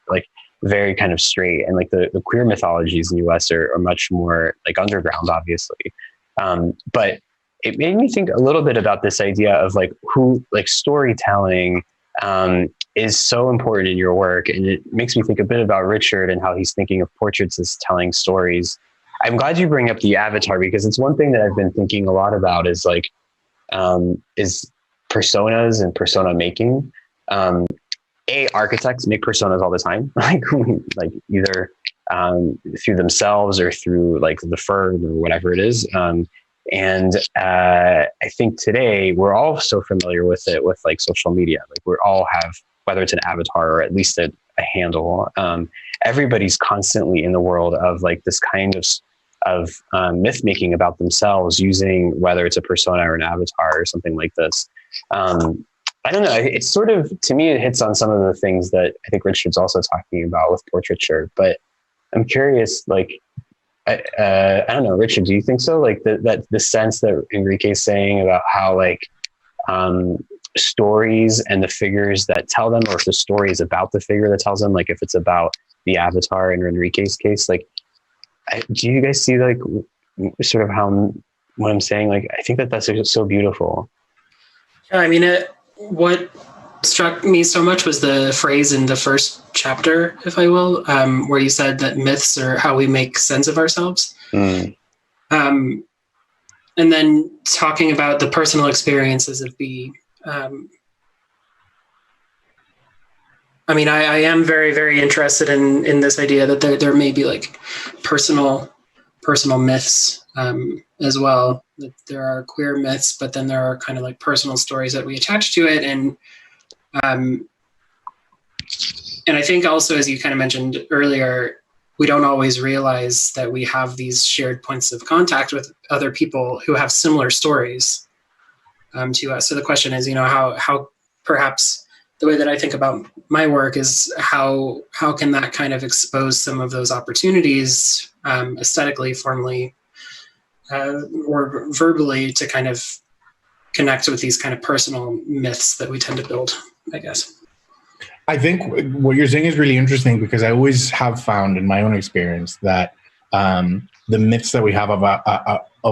like very kind of straight, and like the queer mythologies in the US are much more like underground, obviously. But it made me think a little bit about this idea of like who, like storytelling is so important in your work. And it makes me think a bit about Richard and how he's thinking of portraits as telling stories. I'm glad you bring up the avatar, because it's one thing that I've been thinking a lot about is like, is personas and persona making. Architects make personas all the time, like either through themselves or through like the firm or whatever it is. And I think today we're all so familiar with it with like social media. Like we all have, whether it's an avatar or at least a handle. Everybody's constantly in the world of like this kind of myth making about themselves, using whether it's a persona or an avatar or something like this. I don't know. It's sort of, to me, it hits on some of the things that I think Richard's also talking about with portraiture. But I'm curious, like, I don't know, Richard, do you think so? Like that the sense that Enrique is saying about how like stories and the figures that tell them, or if the story is about the figure that tells them, like if it's about the avatar in Enrique's case, like, do you guys see like sort of how what I'm saying? Like, I think that's so beautiful. Yeah, I mean, what struck me so much was the phrase in the first chapter, if I will, where you said that myths are how we make sense of ourselves. And then talking about the personal experiences of B. I mean, I am very, very interested in this idea that there may be like personal myths as well. That there are queer myths, but then there are kind of like personal stories that we attach to it. And I think also, as you kind of mentioned earlier, we don't always realize that we have these shared points of contact with other people who have similar stories to us. So the question is, you know, how perhaps the way that I think about my work is how can that kind of expose some of those opportunities aesthetically, formally, or verbally, to kind of connect with these kind of personal myths that we tend to build, I guess. I think what you're saying is really interesting, because I always have found in my own experience that the myths that we have of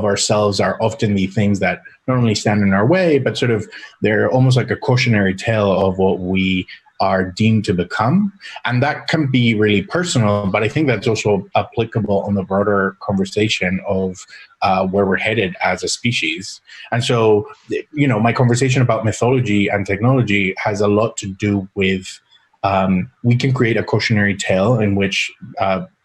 ourselves are often the things that not only stand in our way, but sort of they're almost like a cautionary tale of what we are deemed to become. And that can be really personal, but I think that's also applicable on the broader conversation of where we're headed as a species. And so, you know, my conversation about mythology and technology has a lot to do with we can create a cautionary tale in which,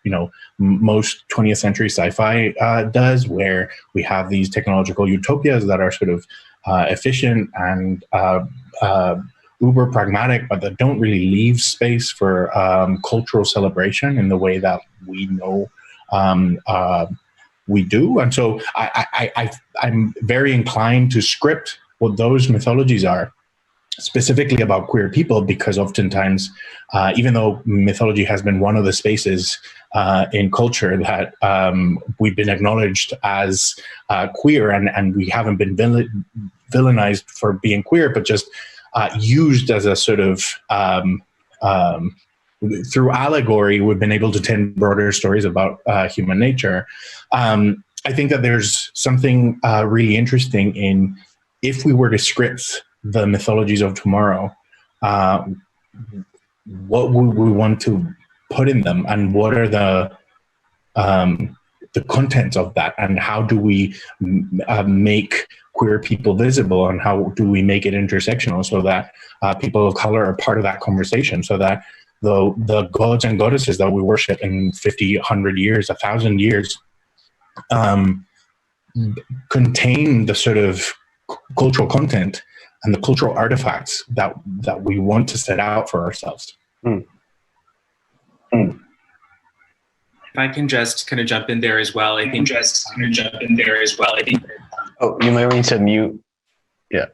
you know, most 20th century sci-fi does, where we have these technological utopias that are sort of efficient and uber pragmatic, but that don't really leave space for cultural celebration in the way that we know we do. And so I'm very inclined to script what those mythologies are, specifically about queer people, because oftentimes, even though mythology has been one of the spaces in culture that we've been acknowledged as queer, and we haven't been villainized for being queer, but just used as a sort of, through allegory, we've been able to tell broader stories about human nature. I think that there's something really interesting in, if we were to script the mythologies of tomorrow, what would we want to put in them, and what are the contents of that, and how do we make queer people visible, and how do we make it intersectional so that people of color are part of that conversation, so that the gods and goddesses that we worship in 50, 100 years, 1,000 years contain the sort of cultural content and the cultural artifacts that we want to set out for ourselves. If I can just kind of jump in there as well, Oh, you might need to mute. Yeah.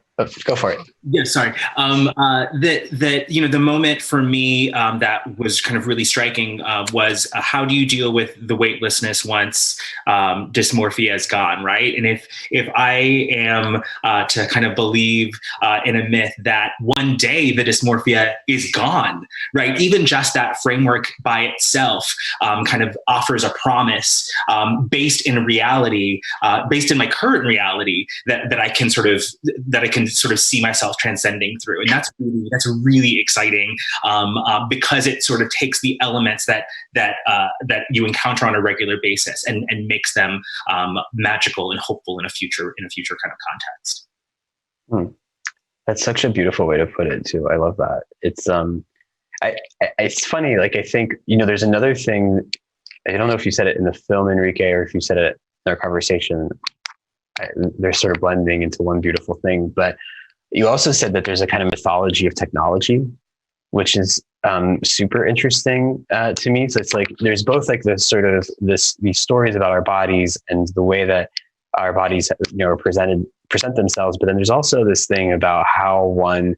Go for it. Yeah, sorry. The moment for me that was kind of really striking was how do you deal with the weightlessness once dysmorphia is gone, right? And if I am to kind of believe in a myth that one day the dysmorphia is gone, right? Even just that framework by itself kind of offers a promise based in reality, based in my current reality that I can sort of see myself transcending through. And that's really exciting because it sort of takes the elements that you encounter on a regular basis and makes them magical and hopeful in a future kind of context. That's such a beautiful way to put it too. I love that. It's it's funny. Like, I think, there's another thing. I don't know if you said it in the film, Enrique, or if you said it in our conversation. They're sort of blending into one beautiful thing, but you also said that there's a kind of mythology of technology, which is super interesting to me. So it's like there's both like this sort of these stories about our bodies and the way that our bodies present themselves, but then there's also this thing about how one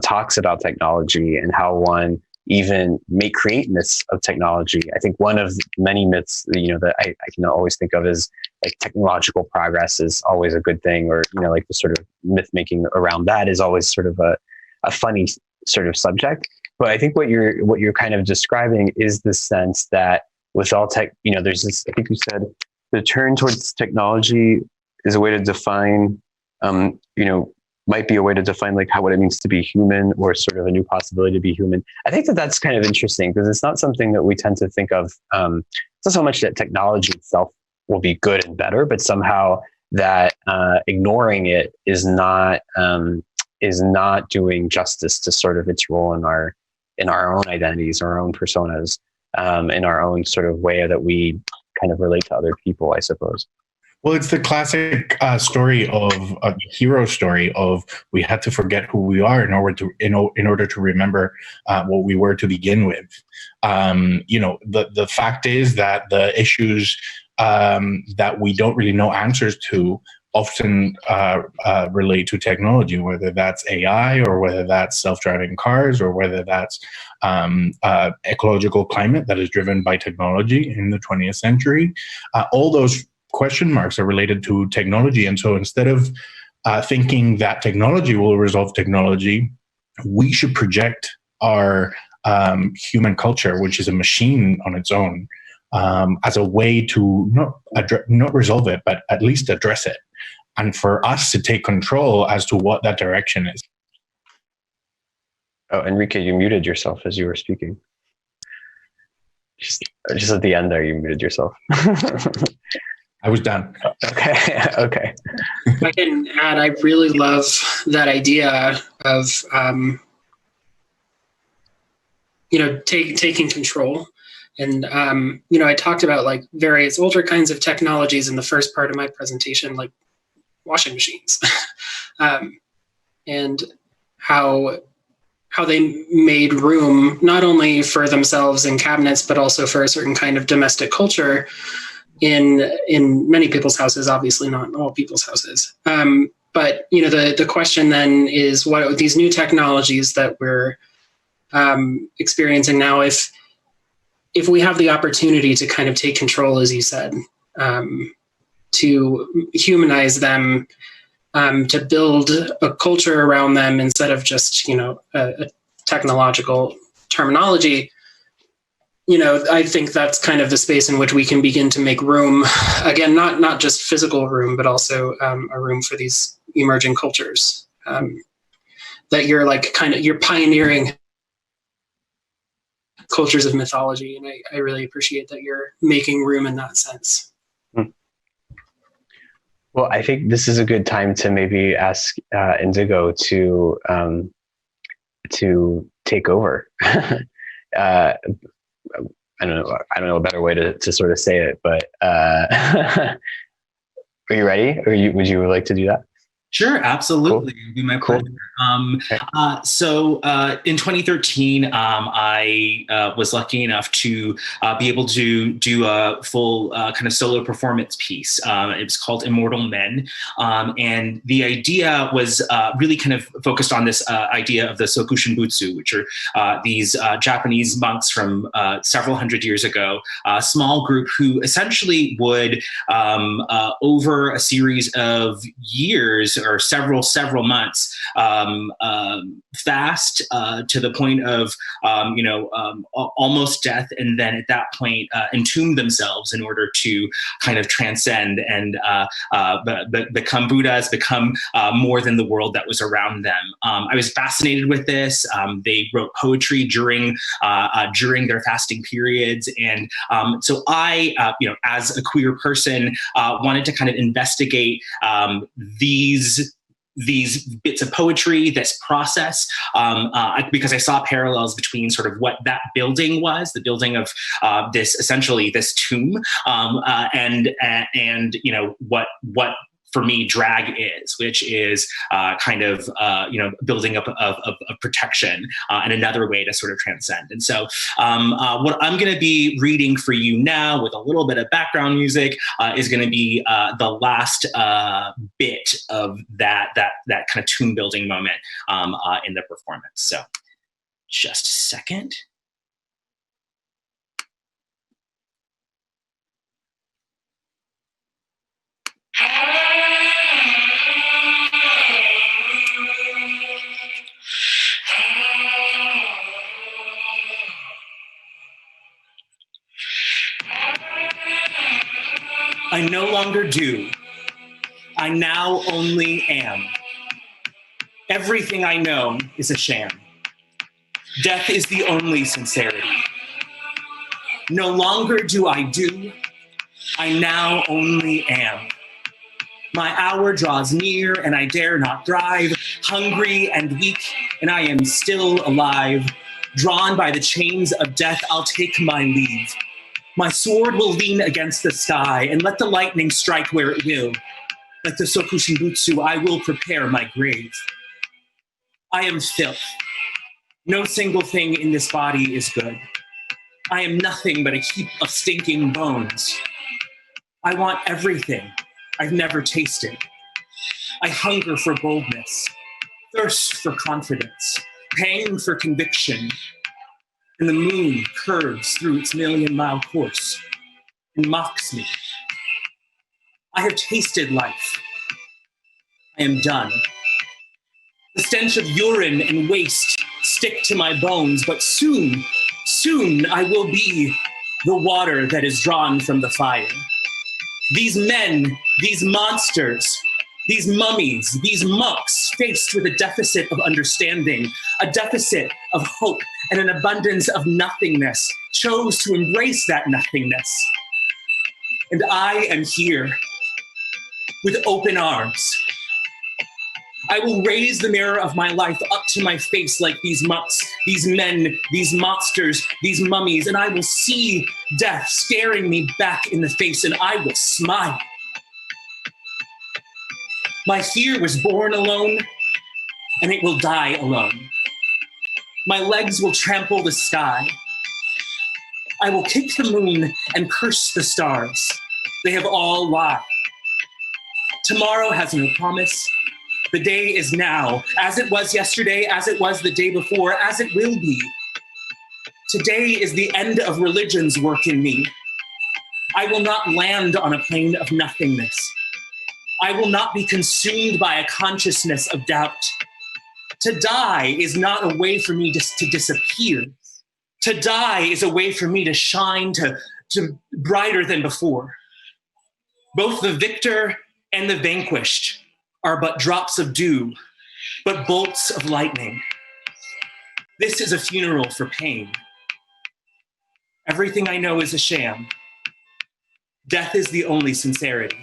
talks about technology and how one even may create myths of technology. I think one of many myths, that I can always think of is like technological progress is always a good thing, or, like the sort of myth making around that is always sort of a funny sort of subject. But I think what you're kind of describing is the sense that with all tech, there's this, I think you said the turn towards technology is a way to define, might be a way to define like what it means to be human, or sort of a new possibility to be human. I think that's kind of interesting because it's not something that we tend to think of. It's not so much that technology itself will be good and better, but somehow that ignoring it is not doing justice to sort of its role in our own identities, our own personas, in our own sort of way that we kind of relate to other people, I suppose. Well, it's the classic story of a hero story of we had to forget who we are in order to remember what we were to begin with. The fact is that the issues that we don't really know answers to often relate to technology, whether that's AI or whether that's self-driving cars or whether that's ecological climate that is driven by technology in the 20th century. All those question marks are related to technology. And so instead of thinking that technology will resolve technology, we should project our human culture, which is a machine on its own, as a way to not resolve it, but at least address it. And for us to take control as to what that direction is. Oh, Enrique, you muted yourself as you were speaking. Just at the end there, you muted yourself. I was done. Okay. I can add, I really love that idea of, taking control. And, I talked about like various older kinds of technologies in the first part of my presentation, like washing machines, and how they made room not only for themselves in cabinets, but also for a certain kind of domestic culture in many people's houses, obviously not all people's houses. But the question then is, what are these new technologies that we're experiencing now? If we have the opportunity to kind of take control, as you said, to humanize them, to build a culture around them instead of just a technological terminology. I think that's kind of the space in which we can begin to make room, again, not just physical room, but also a room for these emerging cultures that you're pioneering cultures of mythology. And I really appreciate that you're making room in that sense. Well, I think this is a good time to maybe ask Indigo to take over. I don't know a better way to sort of say it, but are you ready? Or would you like to do that? Sure, absolutely. It'd be my pleasure. So in 2013, I was lucky enough to be able to do a full kind of solo performance piece. It was called Immortal Men. And the idea was really kind of focused on this idea of the Sokushinbutsu, which are these Japanese monks from several hundred years ago, a small group who essentially would, over a series of years or several months, fast to the point of almost death, and then at that point entomb themselves in order to kind of transcend and become Buddhas, become more than the world that was around them. I was fascinated with this. They wrote poetry during their fasting periods, and so I, as a queer person, wanted to kind of investigate these bits of poetry, this process, because I saw parallels between sort of what that building was, the building of essentially this tomb, and what for me drag is, which is kind of building up of protection, and another way to sort of transcend. And so what I'm going to be reading for you now, with a little bit of background music, is going to be the last bit of that kind of tomb building moment in the performance. So just a second. I no longer do. I now only am. Everything I know is a sham. Death is the only sincerity. No longer do I do. I now only am. My hour draws near and I dare not thrive, hungry and weak, and I am still alive. Drawn by the chains of death, I'll take my leave. My sword will lean against the sky and let the lightning strike where it will. Like the Sokushinbutsu, I will prepare my grave. I am filth. No single thing in this body is good. I am nothing but a heap of stinking bones. I want everything I've never tasted. I hunger for boldness, thirst for confidence, pang for conviction. And the moon curves through its million-mile course and mocks me. I have tasted life. I am done. The stench of urine and waste stick to my bones, but soon I will be the water that is drawn from the fire. These men, these monsters, these mummies, these monks faced with a deficit of understanding, a deficit of hope, and an abundance of nothingness, chose to embrace that nothingness. And I am here with open arms. I will raise the mirror of my life up to my face like these monks, these men, these monsters, these mummies, and I will see death staring me back in the face, and I will smile. My fear was born alone, and it will die alone. My legs will trample the sky. I will kick the moon and curse the stars. They have all lied. Tomorrow has no promise. The day is now, as it was yesterday, as it was the day before, as it will be. Today is the end of religion's work in me. I will not land on a plane of nothingness. I will not be consumed by a consciousness of doubt. To die is not a way for me to disappear. To die is a way for me to shine to brighter than before. Both the victor and the vanquished are but drops of dew, but bolts of lightning. This is a funeral for pain. Everything I know is a sham. Death is the only sincerity.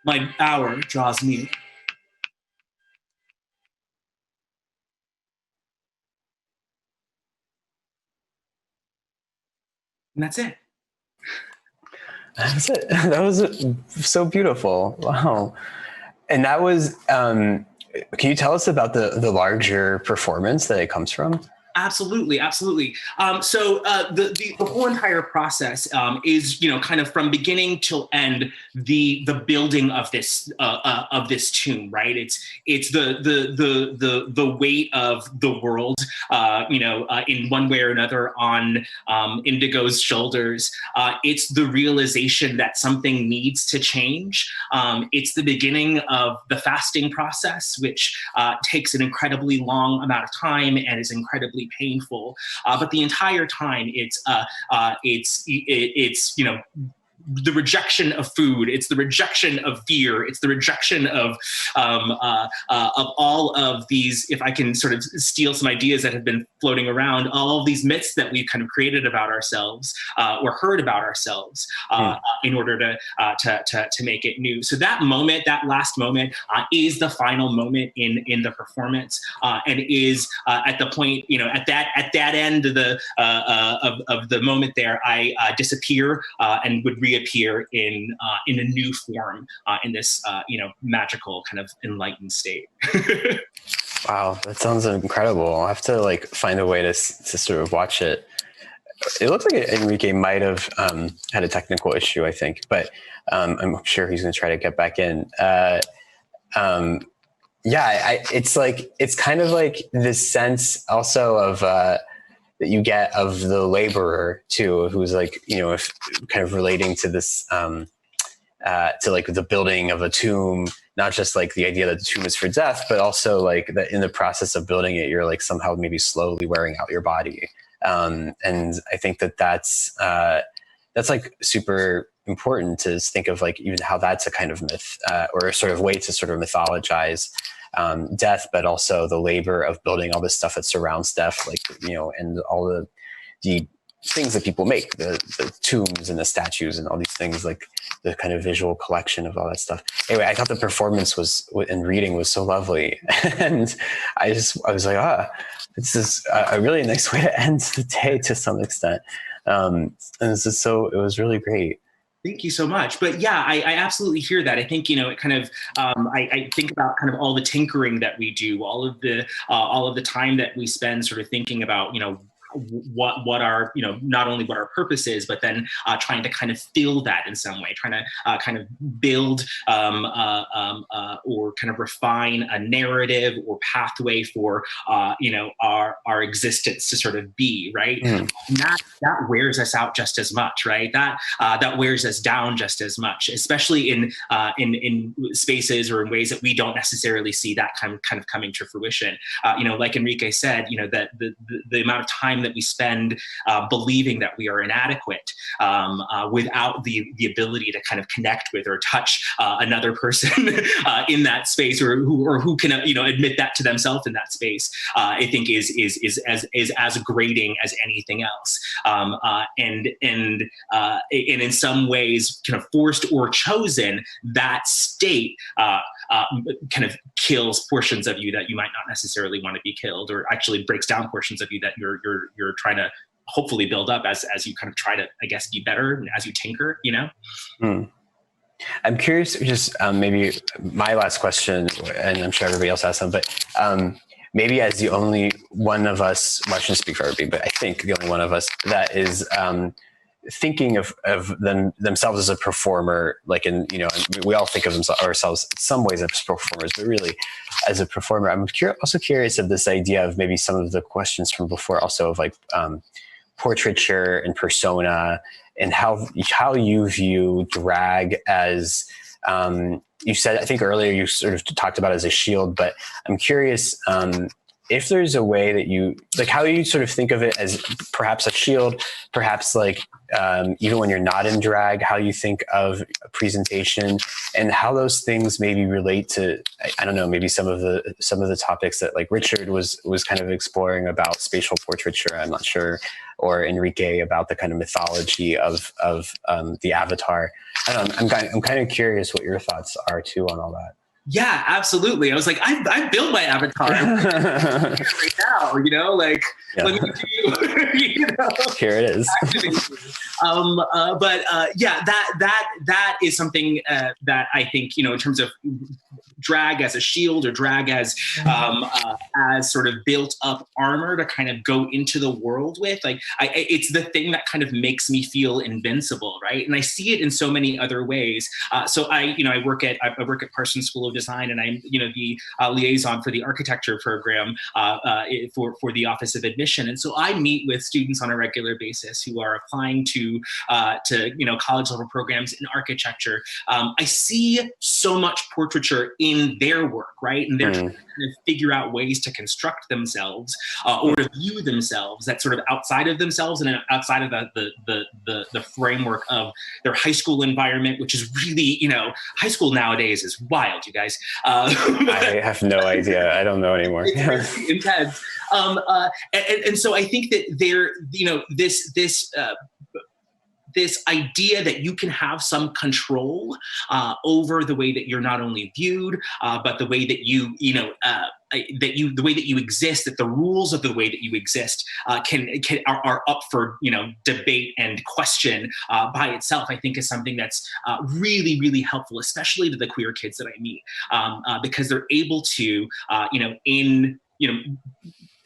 My hour draws near. And that's it. That's it. That was so beautiful. Wow. And that was, can you tell us about the larger performance that it comes from? Absolutely, absolutely. So the whole entire process is, kind of from beginning till end, the building of this tomb, right? It's the weight of the world, in one way or another on Indigo's shoulders. It's the realization that something needs to change. It's the beginning of the fasting process, which takes an incredibly long amount of time and is incredibly painful, but the entire time it's the rejection of food, it's the rejection of fear, it's the rejection of all of these, if I can sort of steal some ideas that have been floating around, all of these myths that we've kind of created about ourselves or heard about ourselves in order to make it new. So that moment, that last moment, is the final moment in the performance, and is at the point, at that end of the moment there, I disappear and would reappear in a new form in this magical kind of enlightened state. Wow, that sounds incredible. I'll have to find a way to sort of watch it. It looks like Enrique might have had a technical issue, I think, but I'm sure he's going to try to get back in. It's kind of like this sense also of that you get of the laborer too, who's if kind of relating to this to the building of a tomb, not just the idea that the tomb is for death, but also that in the process of building it, you're somehow maybe slowly wearing out your body. And I think that's super important to think of even how that's a kind of myth or a sort of way to sort of mythologize death, but also the labor of building all this stuff that surrounds death, and all the things that people make, the tombs and the statues and all these things, the kind of visual collection of all that stuff. Anyway, I thought the performance and reading was so lovely. And I was like, this is a really nice way to end the day to some extent. And it was really great. Thank you so much. But yeah, I absolutely hear that. I think, it kind of, I think about kind of all the tinkering that we do, all of the time that we spend sort of thinking about, what our, not only what our purpose is, but then trying to kind of fill that in some way, trying to kind of build or kind of refine a narrative or pathway for, our existence to sort of be, right? And that wears us out just as much, right? That wears us down just as much, especially in spaces or in ways that we don't necessarily see that kind of coming to fruition. Like Enrique said, that the amount of time that we spend believing that we are inadequate without the ability to kind of connect with or touch another person in that space, or who can admit that to themselves in that space, I think is as grating as anything else, and in some ways kind of forced or chosen, that state kind of kills portions of you that you might not necessarily want to be killed, or actually breaks down portions of you that you're trying to hopefully build up as you kind of try to, I guess, be better as you tinker, I'm curious, just maybe my last question, and I'm sure everybody else has some, but maybe as the only one of us, well, I shouldn't speak for everybody, but I think the only one of us that is thinking of themselves as a performer, we all think of ourselves in some ways as performers, but really as a performer. I'm also curious of this idea of maybe some of the questions from before, also of portraiture and persona, and how you view drag as, you said, I think earlier you sort of talked about it as a shield, but I'm curious if there's a way that you, how you sort of think of it as perhaps a shield, perhaps even when you're not in drag, how you think of a presentation, and how those things maybe relate to, I don't know, maybe some of the topics that Richard was kind of exploring about spatial portraiture, I'm not sure, or Enrique about the kind of mythology of the avatar. I don't know, I'm kind of curious what your thoughts are too on all that. Yeah, absolutely. I was like, I built my avatar right now, let me do, Here it is. But that is something that I think, in terms of drag as a shield or drag as sort of built up armor to kind of go into the world with. Like it's the thing that kind of makes me feel invincible, right? And I see it in so many other ways. So I work at Parsons School of Design, and I'm the liaison for the architecture program for the Office of Admission. And so I meet with students on a regular basis who are applying to college level programs in architecture. I see so much portraiture in their work, right? And they're trying to kind of figure out ways to construct themselves or view themselves that's sort of outside of themselves and outside of the framework of their high school environment, which is really, high school nowadays is wild, you guys. I have no idea. I don't know anymore. It's really intense. And so I think that this idea that you can have some control over the way that you're not only viewed, but the way that the way that you exist, that the rules of the way that you exist are up for debate and question by itself, I think is something that's really, really helpful, especially to the queer kids that I meet, because they're able to,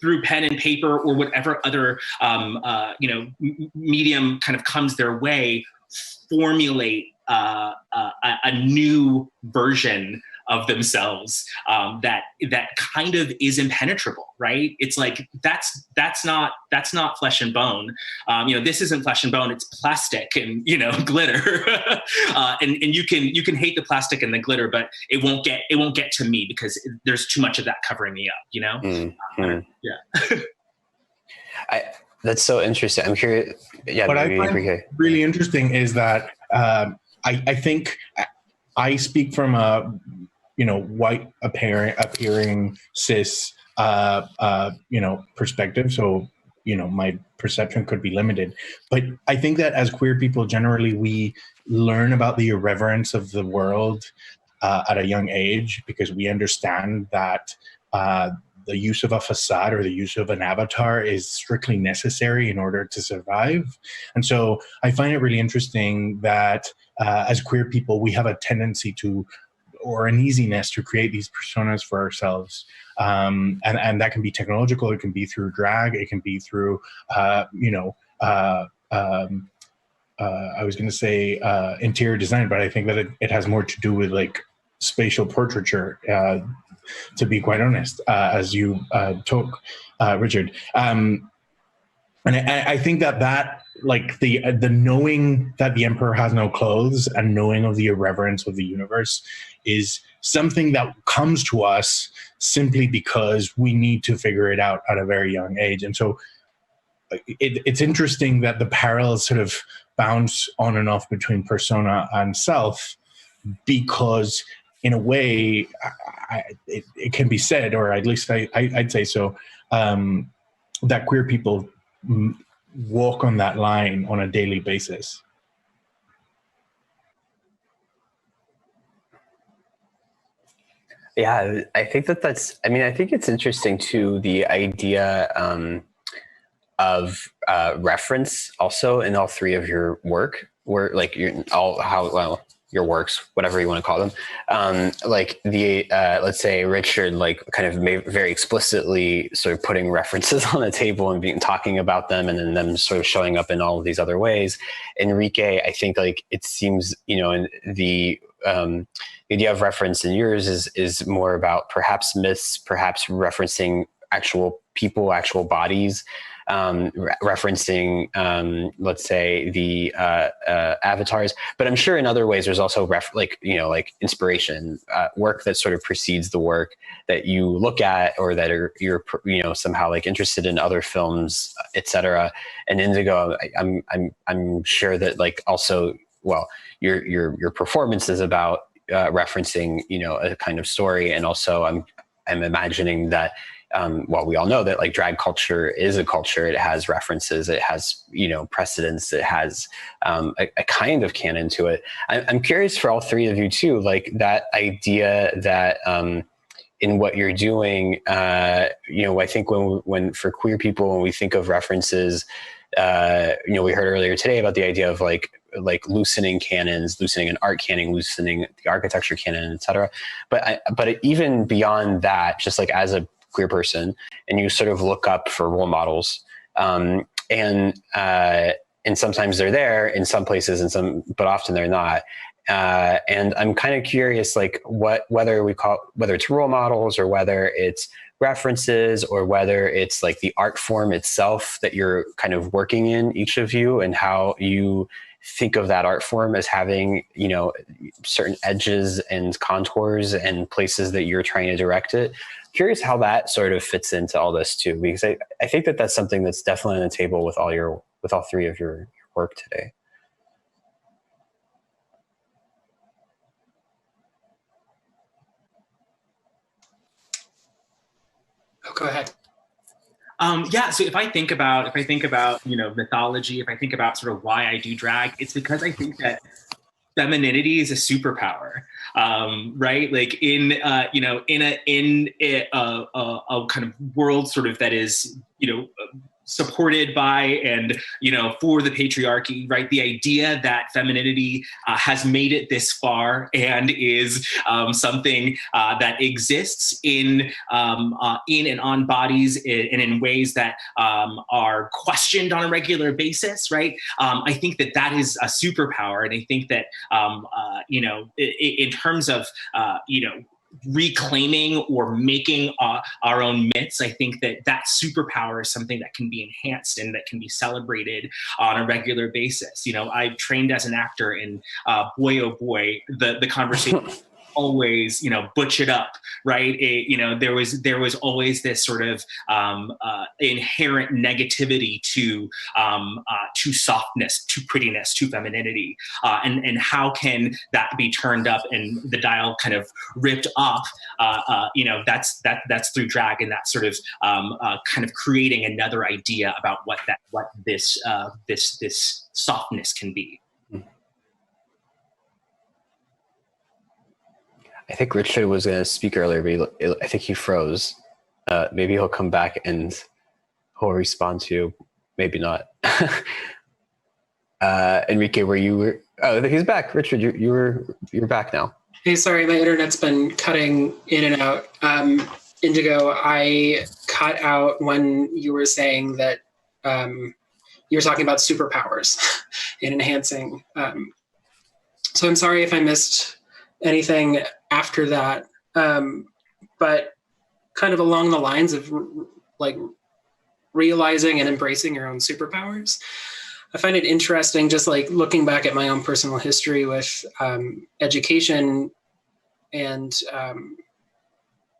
through pen and paper or whatever other medium kind of comes their way, formulate a new version of themselves that kind of is impenetrable, right? It's like that's not flesh and bone. This isn't flesh and bone. It's plastic and glitter. And you can hate the plastic and the glitter, but it won't get to me because there's too much of that covering me up. Yeah. That's so interesting. I'm curious. Yeah, what I find really interesting is that I think I speak from a white appearing cis perspective. So my perception could be limited, but I think that as queer people generally we learn about the irreverence of the world at a young age because we understand that the use of a facade or the use of an avatar is strictly necessary in order to survive. And so I find it really interesting that as queer people, we have a tendency to, or an easiness to create these personas for ourselves. And that can be technological, it can be through drag, it can be through, I was going to say interior design, but I think that it has more to do with like spatial portraiture, to be quite honest, as you talk, Richard. And I think that like the knowing that the emperor has no clothes and knowing of the irreverence of the universe is something that comes to us simply because we need to figure it out at a very young age. And so it's interesting that the parallels sort of bounce on and off between persona and self, because in a way it can be said, or at least I'd say so, that queer people walk on that line on a daily basis. Yeah, I think I think it's interesting too, the idea of reference also in all three of your work, where like your works, whatever you want to call them, like the let's say Richard, like kind of very explicitly sort of putting references on the table and talking about them, and then them sort of showing up in all of these other ways. Enrique, I think like it seems, in the idea of reference in yours is more about perhaps myths, perhaps referencing actual people, actual bodies, referencing, let's say, the avatars. But I'm sure in other ways there's also like inspiration, work that sort of precedes the work that you look at, or that you're somehow like interested in other films, etc. And Indigo, I'm sure that like also, well, your performance is about referencing a kind of story, and also I'm imagining that. Well, we all know that like drag culture is a culture. It has references, it has, precedents, it has a kind of canon to it. I'm curious for all three of you too, like that idea that in what you're doing, I think when for queer people, when we think of references, we heard earlier today about the idea of like loosening canons, loosening an art canon, loosening the architecture canon, etc. But even beyond that, just like as a queer person, and you sort of look up for role models, and sometimes they're there in some places, but often they're not. And I'm kind of curious, like whether it's role models or whether it's references or whether it's like the art form itself that you're kind of working in, each of you, and how you think of that art form as having, certain edges and contours and places that you're trying to direct it. Curious how that sort of fits into all this too, because I think that that's something that's definitely on the table with all three of your work today. Oh, go ahead. So if I think about mythology, if I think about sort of why I do drag, it's because I think that femininity is a superpower, right? Like in a kind of world sort of that is supported by and for the patriarchy, right? The idea that femininity has made it this far and is something that exists in and on bodies and in ways that are questioned on a regular basis, right? I think that is a superpower, and I think that in terms of reclaiming or making our own myths, I think that superpower is something that can be enhanced and that can be celebrated on a regular basis. I've trained as an actor, and boy, oh boy, the conversation always, butch it up, right? There was always this sort of inherent negativity to softness, to prettiness, to femininity, and how can that be turned up and the dial kind of ripped off? That's through drag, and that's sort of kind of creating another idea about what this softness can be. I think Richard was going to speak earlier, but I think he froze. Maybe he'll come back and he'll respond to you. Maybe not. Enrique, where you were? Oh, he's back. Richard, you're back now. Hey, sorry, my internet's been cutting in and out. Indigo, I cut out when you were saying that you were talking about superpowers and enhancing. So I'm sorry if I missed anything after that, but kind of along the lines of like realizing and embracing your own superpowers. I find it interesting, just like looking back at my own personal history with education, and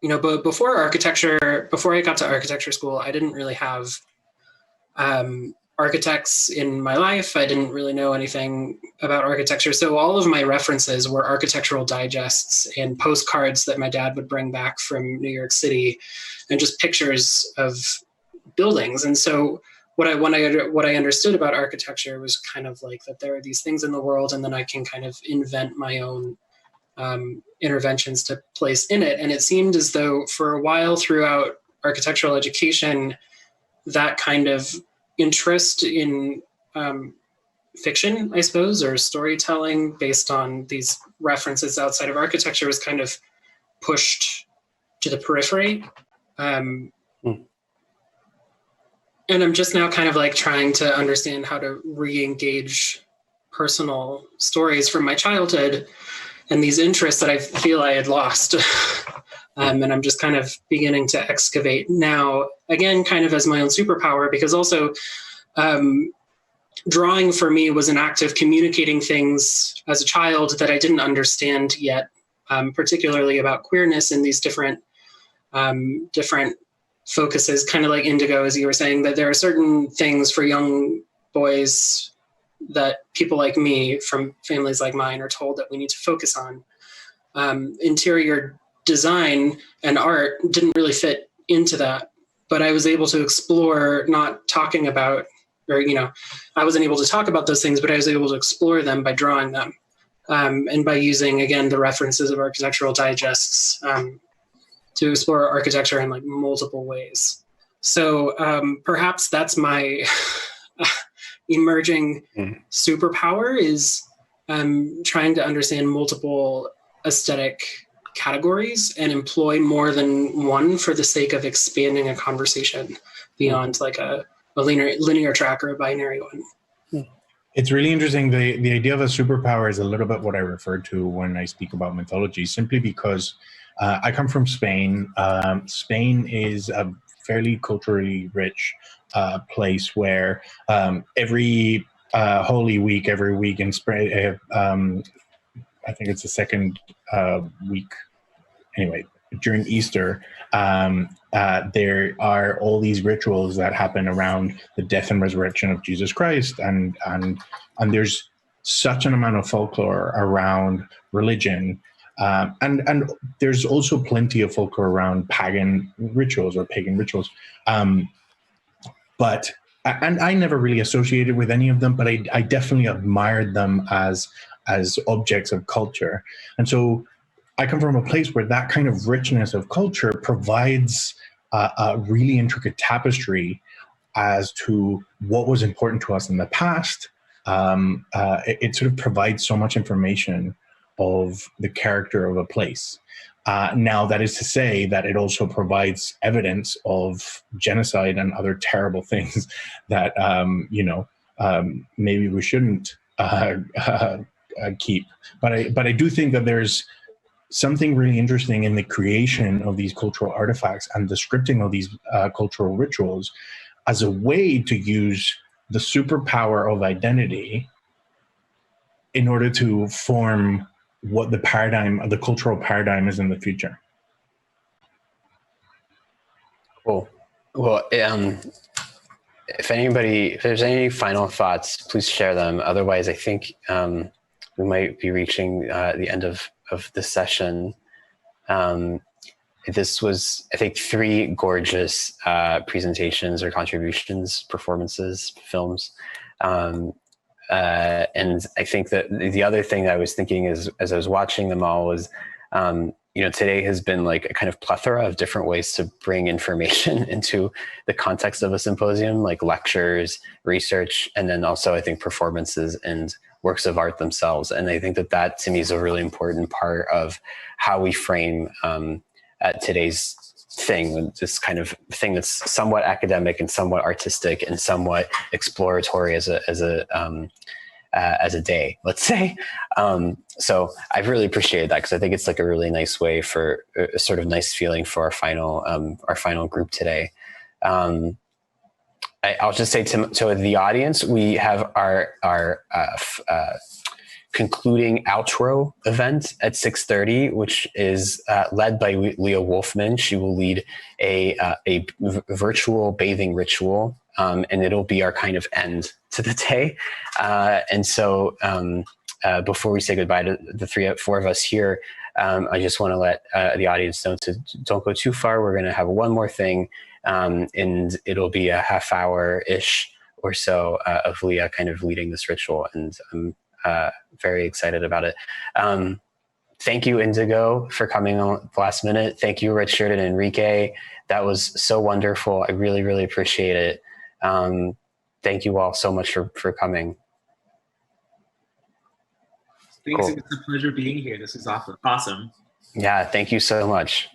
but before I got to architecture school, I didn't really have architects in my life. I didn't really know anything about architecture. So all of my references were architectural digests and postcards that my dad would bring back from New York City, and just pictures of buildings. And so what I understood about architecture was kind of like that there are these things in the world, and then I can kind of invent my own interventions to place in it. And it seemed as though for a while throughout architectural education, that kind of interest in fiction, I suppose, or storytelling based on these references outside of architecture was kind of pushed to the periphery. And I'm just now kind of like trying to understand how to re-engage personal stories from my childhood and these interests that I feel I had lost. And I'm just kind of beginning to excavate now, again, kind of as my own superpower, because also drawing for me was an act of communicating things as a child that I didn't understand yet, particularly about queerness and these different focuses, kind of like Indigo, as you were saying, that there are certain things for young boys that people like me from families like mine are told that we need to focus on. Interior design and art didn't really fit into that, but I was able to explore not talking about, or, I wasn't able to talk about those things, but I was able to explore them by drawing them. And by using, again, the references of architectural digests to explore architecture in like multiple ways. So perhaps that's my emerging superpower is trying to understand multiple aesthetic categories and employ more than one for the sake of expanding a conversation beyond like a linear track or a binary one. It's really interesting. The idea of a superpower is a little bit what I refer to when I speak about mythology, simply because I come from Spain. Spain is a fairly culturally rich place where every Holy Week, every week in spring, I think it's the second week, anyway, during Easter, there are all these rituals that happen around the death and resurrection of Jesus Christ, and there's such an amount of folklore around religion, and there's also plenty of folklore around pagan rituals. But I never really associated with any of them, but I definitely admired them as objects of culture. And so I come from a place where that kind of richness of culture provides a really intricate tapestry as to what was important to us in the past. It sort of provides so much information of the character of a place. Now, that is to say that it also provides evidence of genocide and other terrible things that, maybe we shouldn't keep. But I do think that there's something really interesting in the creation of these cultural artifacts and the scripting of these cultural rituals as a way to use the superpower of identity in order to form what the cultural paradigm is in the future. Cool. Well, if there's any final thoughts, please share them. Otherwise, I think we might be reaching the end of this session. This was, I think, 3 gorgeous presentations or contributions, performances, films. And I think that the other thing I was thinking is, as I was watching them all, was, today has been like a kind of plethora of different ways to bring information into the context of a symposium, like lectures, research, and then also I think performances and works of art themselves. And I think that to me is a really important part of how we frame today's thing, this kind of thing that's somewhat academic and somewhat artistic and somewhat exploratory as a day, let's say. So I've really appreciated that, because I think it's like a really nice way for a sort of nice feeling for our final group today. I'll just say to the audience, we have our concluding outro event at 6:30, which is led by Leah Wolfman. She will lead a virtual bathing ritual, and it'll be our kind of end to the day. And so before we say goodbye to the 4 of us here, I just want to let the audience know to don't go too far. We're going to have one more thing, and it'll be a half hour-ish or so of Leah kind of leading this ritual, and I'm very excited about it. Thank you, Indigo, for coming on the last minute. Thank you, Richard and Enrique. That was so wonderful. I really, really appreciate it. Thank you all so much for coming. Thanks. Cool. It's a pleasure being here. This is awesome. Yeah, thank you so much.